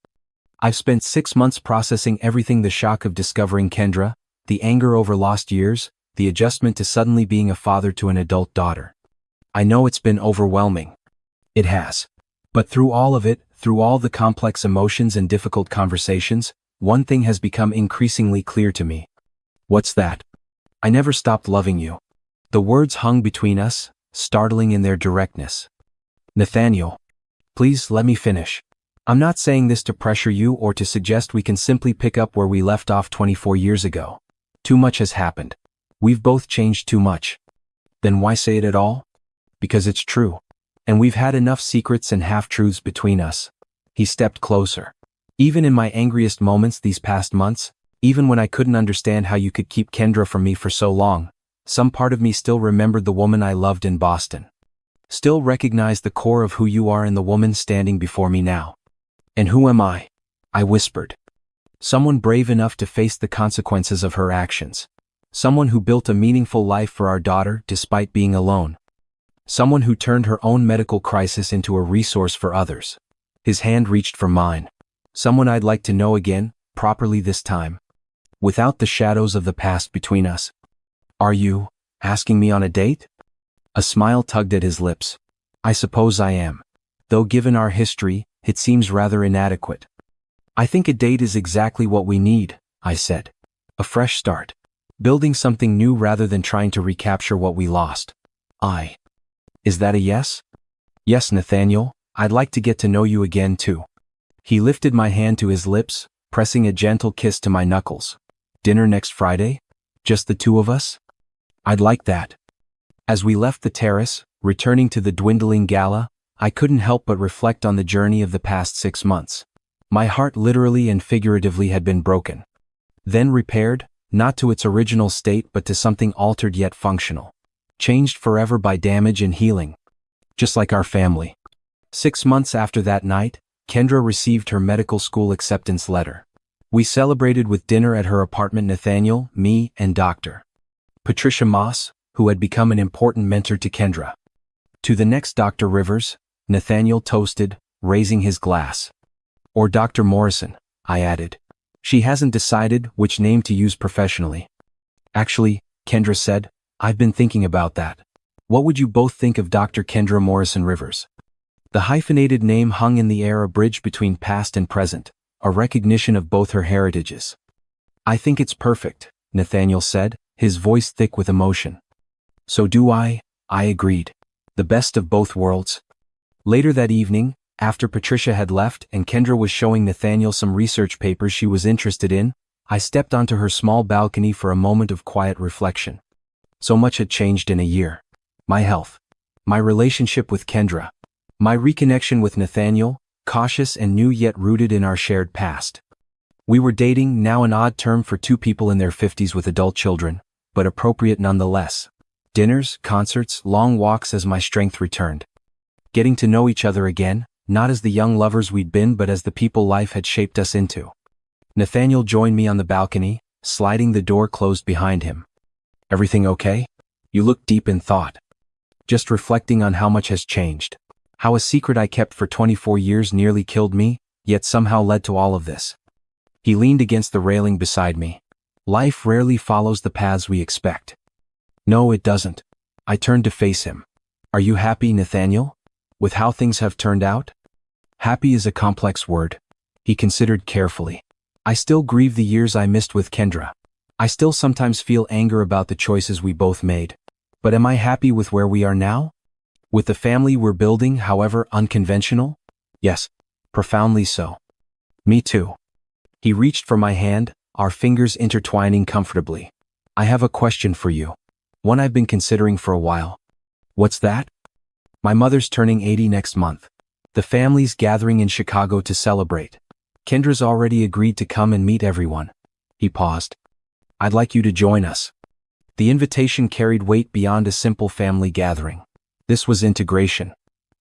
I've spent 6 months processing everything: the shock of discovering Kendra, the anger over lost years, the adjustment to suddenly being a father to an adult daughter. I know it's been overwhelming. It has. But through all of it, through all the complex emotions and difficult conversations, one thing has become increasingly clear to me. What's that? I never stopped loving you. The words hung between us, startling in their directness. Nathaniel, please let me finish. I'm not saying this to pressure you or to suggest we can simply pick up where we left off 24 years ago. Too much has happened. We've both changed too much. Then why say it at all? Because it's true. And we've had enough secrets and half-truths between us. He stepped closer. Even in my angriest moments these past months, even when I couldn't understand how you could keep Kendra from me for so long, some part of me still remembered the woman I loved in Boston. Still recognized the core of who you are in the woman standing before me now. And who am I? I whispered. Someone brave enough to face the consequences of her actions. Someone who built a meaningful life for our daughter despite being alone. Someone who turned her own medical crisis into a resource for others. His hand reached for mine. Someone I'd like to know again, properly this time. Without the shadows of the past between us. Are you asking me on a date? A smile tugged at his lips. I suppose I am. Though given our history, it seems rather inadequate. I think a date is exactly what we need, I said. A fresh start. Building something new rather than trying to recapture what we lost. Is that a yes? Yes, Nathaniel, I'd like to get to know you again too. He lifted my hand to his lips, pressing a gentle kiss to my knuckles. Dinner next Friday? Just the two of us? I'd like that. As we left the terrace, returning to the dwindling gala, I couldn't help but reflect on the journey of the past 6 months. My heart literally and figuratively had been broken. Then repaired, not to its original state but to something altered yet functional. Changed forever by damage and healing. Just like our family. 6 months after that night, Kendra received her medical school acceptance letter. We celebrated with dinner at her apartment, Nathaniel, me, and Dr. Patricia Moss, who had become an important mentor to Kendra. To the next Dr. Rivers, Nathaniel toasted, raising his glass. Or Dr. Morrison, I added. She hasn't decided which name to use professionally. Actually, Kendra said, I've been thinking about that. What would you both think of Dr. Kendra Morrison Rivers? The hyphenated name hung in the air, a bridge between past and present, a recognition of both her heritages. I think it's perfect, Nathaniel said, his voice thick with emotion. So do I, I agreed. The best of both worlds. Later that evening, after Patricia had left and Kendra was showing Nathaniel some research papers she was interested in, I stepped onto her small balcony for a moment of quiet reflection. So much had changed in a year. My health. My relationship with Kendra. My reconnection with Nathaniel, cautious and new yet rooted in our shared past. We were dating, now an odd term for two people in their 50s with adult children, but appropriate nonetheless. Dinners, concerts, long walks as my strength returned. Getting to know each other again, not as the young lovers we'd been but as the people life had shaped us into. Nathaniel joined me on the balcony, sliding the door closed behind him. Everything okay? You look deep in thought. Just reflecting on how much has changed. How a secret I kept for 24 years nearly killed me, yet somehow led to all of this. He leaned against the railing beside me. Life rarely follows the paths we expect. No, it doesn't. I turned to face him. Are you happy, Nathaniel? With how things have turned out? Happy is a complex word. He considered carefully. I still grieve the years I missed with Kendra. I still sometimes feel anger about the choices we both made. But am I happy with where we are now? With the family we're building, however unconventional? Yes, profoundly so. Me too. He reached for my hand, our fingers intertwining comfortably. I have a question for you. One I've been considering for a while. What's that? My mother's turning 80 next month. The family's gathering in Chicago to celebrate. Kendra's already agreed to come and meet everyone. He paused. I'd like you to join us. The invitation carried weight beyond a simple family gathering. This was integration.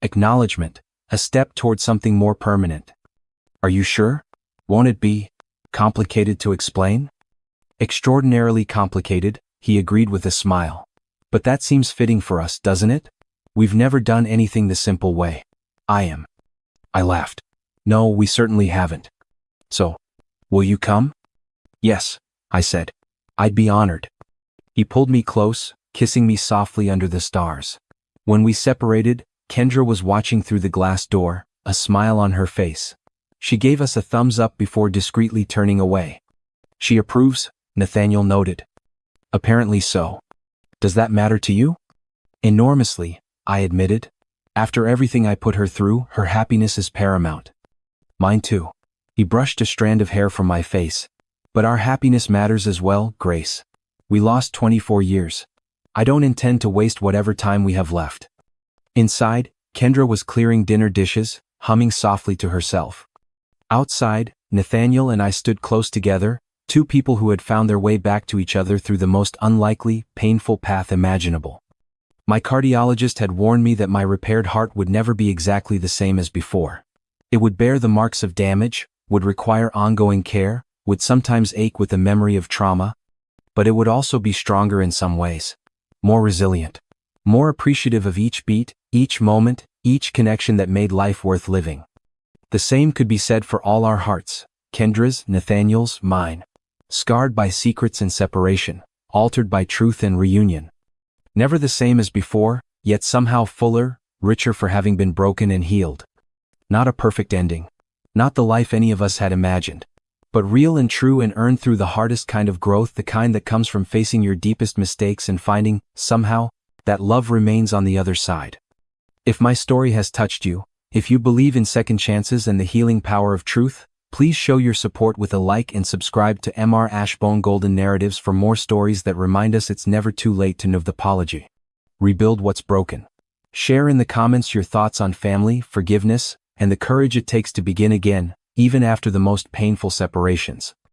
Acknowledgement. A step toward something more permanent. Are you sure? Won't it be complicated to explain? Extraordinarily complicated, he agreed with a smile. But that seems fitting for us, doesn't it? We've never done anything the simple way. I laughed. No, we certainly haven't. So, will you come? Yes, I said. I'd be honored. He pulled me close, kissing me softly under the stars. When we separated, Kendra was watching through the glass door, a smile on her face. She gave us a thumbs up before discreetly turning away. She approves, Nathaniel noted. Apparently so. Does that matter to you? Enormously, I admitted. After everything I put her through, her happiness is paramount. Mine too. He brushed a strand of hair from my face. But our happiness matters as well, Grace. We lost 24 years. I don't intend to waste whatever time we have left. Inside, Kendra was clearing dinner dishes, humming softly to herself. Outside, Nathaniel and I stood close together, two people who had found their way back to each other through the most unlikely, painful path imaginable. My cardiologist had warned me that my repaired heart would never be exactly the same as before. It would bear the marks of damage, would require ongoing care, would sometimes ache with the memory of trauma, but it would also be stronger in some ways. More resilient. More appreciative of each beat, each moment, each connection that made life worth living. The same could be said for all our hearts, Kendra's, Nathaniel's, mine. Scarred by secrets and separation, altered by truth and reunion. Never the same as before, yet somehow fuller, richer for having been broken and healed. Not a perfect ending. Not the life any of us had imagined. But real and true and earned through the hardest kind of growth, the kind that comes from facing your deepest mistakes and finding, somehow, that love remains on the other side. If my story has touched you, if you believe in second chances and the healing power of truth, please show your support with a like and subscribe to MR Ashbone Golden Narratives for more stories that remind us it's never too late to novthapology. Rebuild what's broken. Share in the comments your thoughts on family, forgiveness, and the courage it takes to begin again, even after the most painful separations.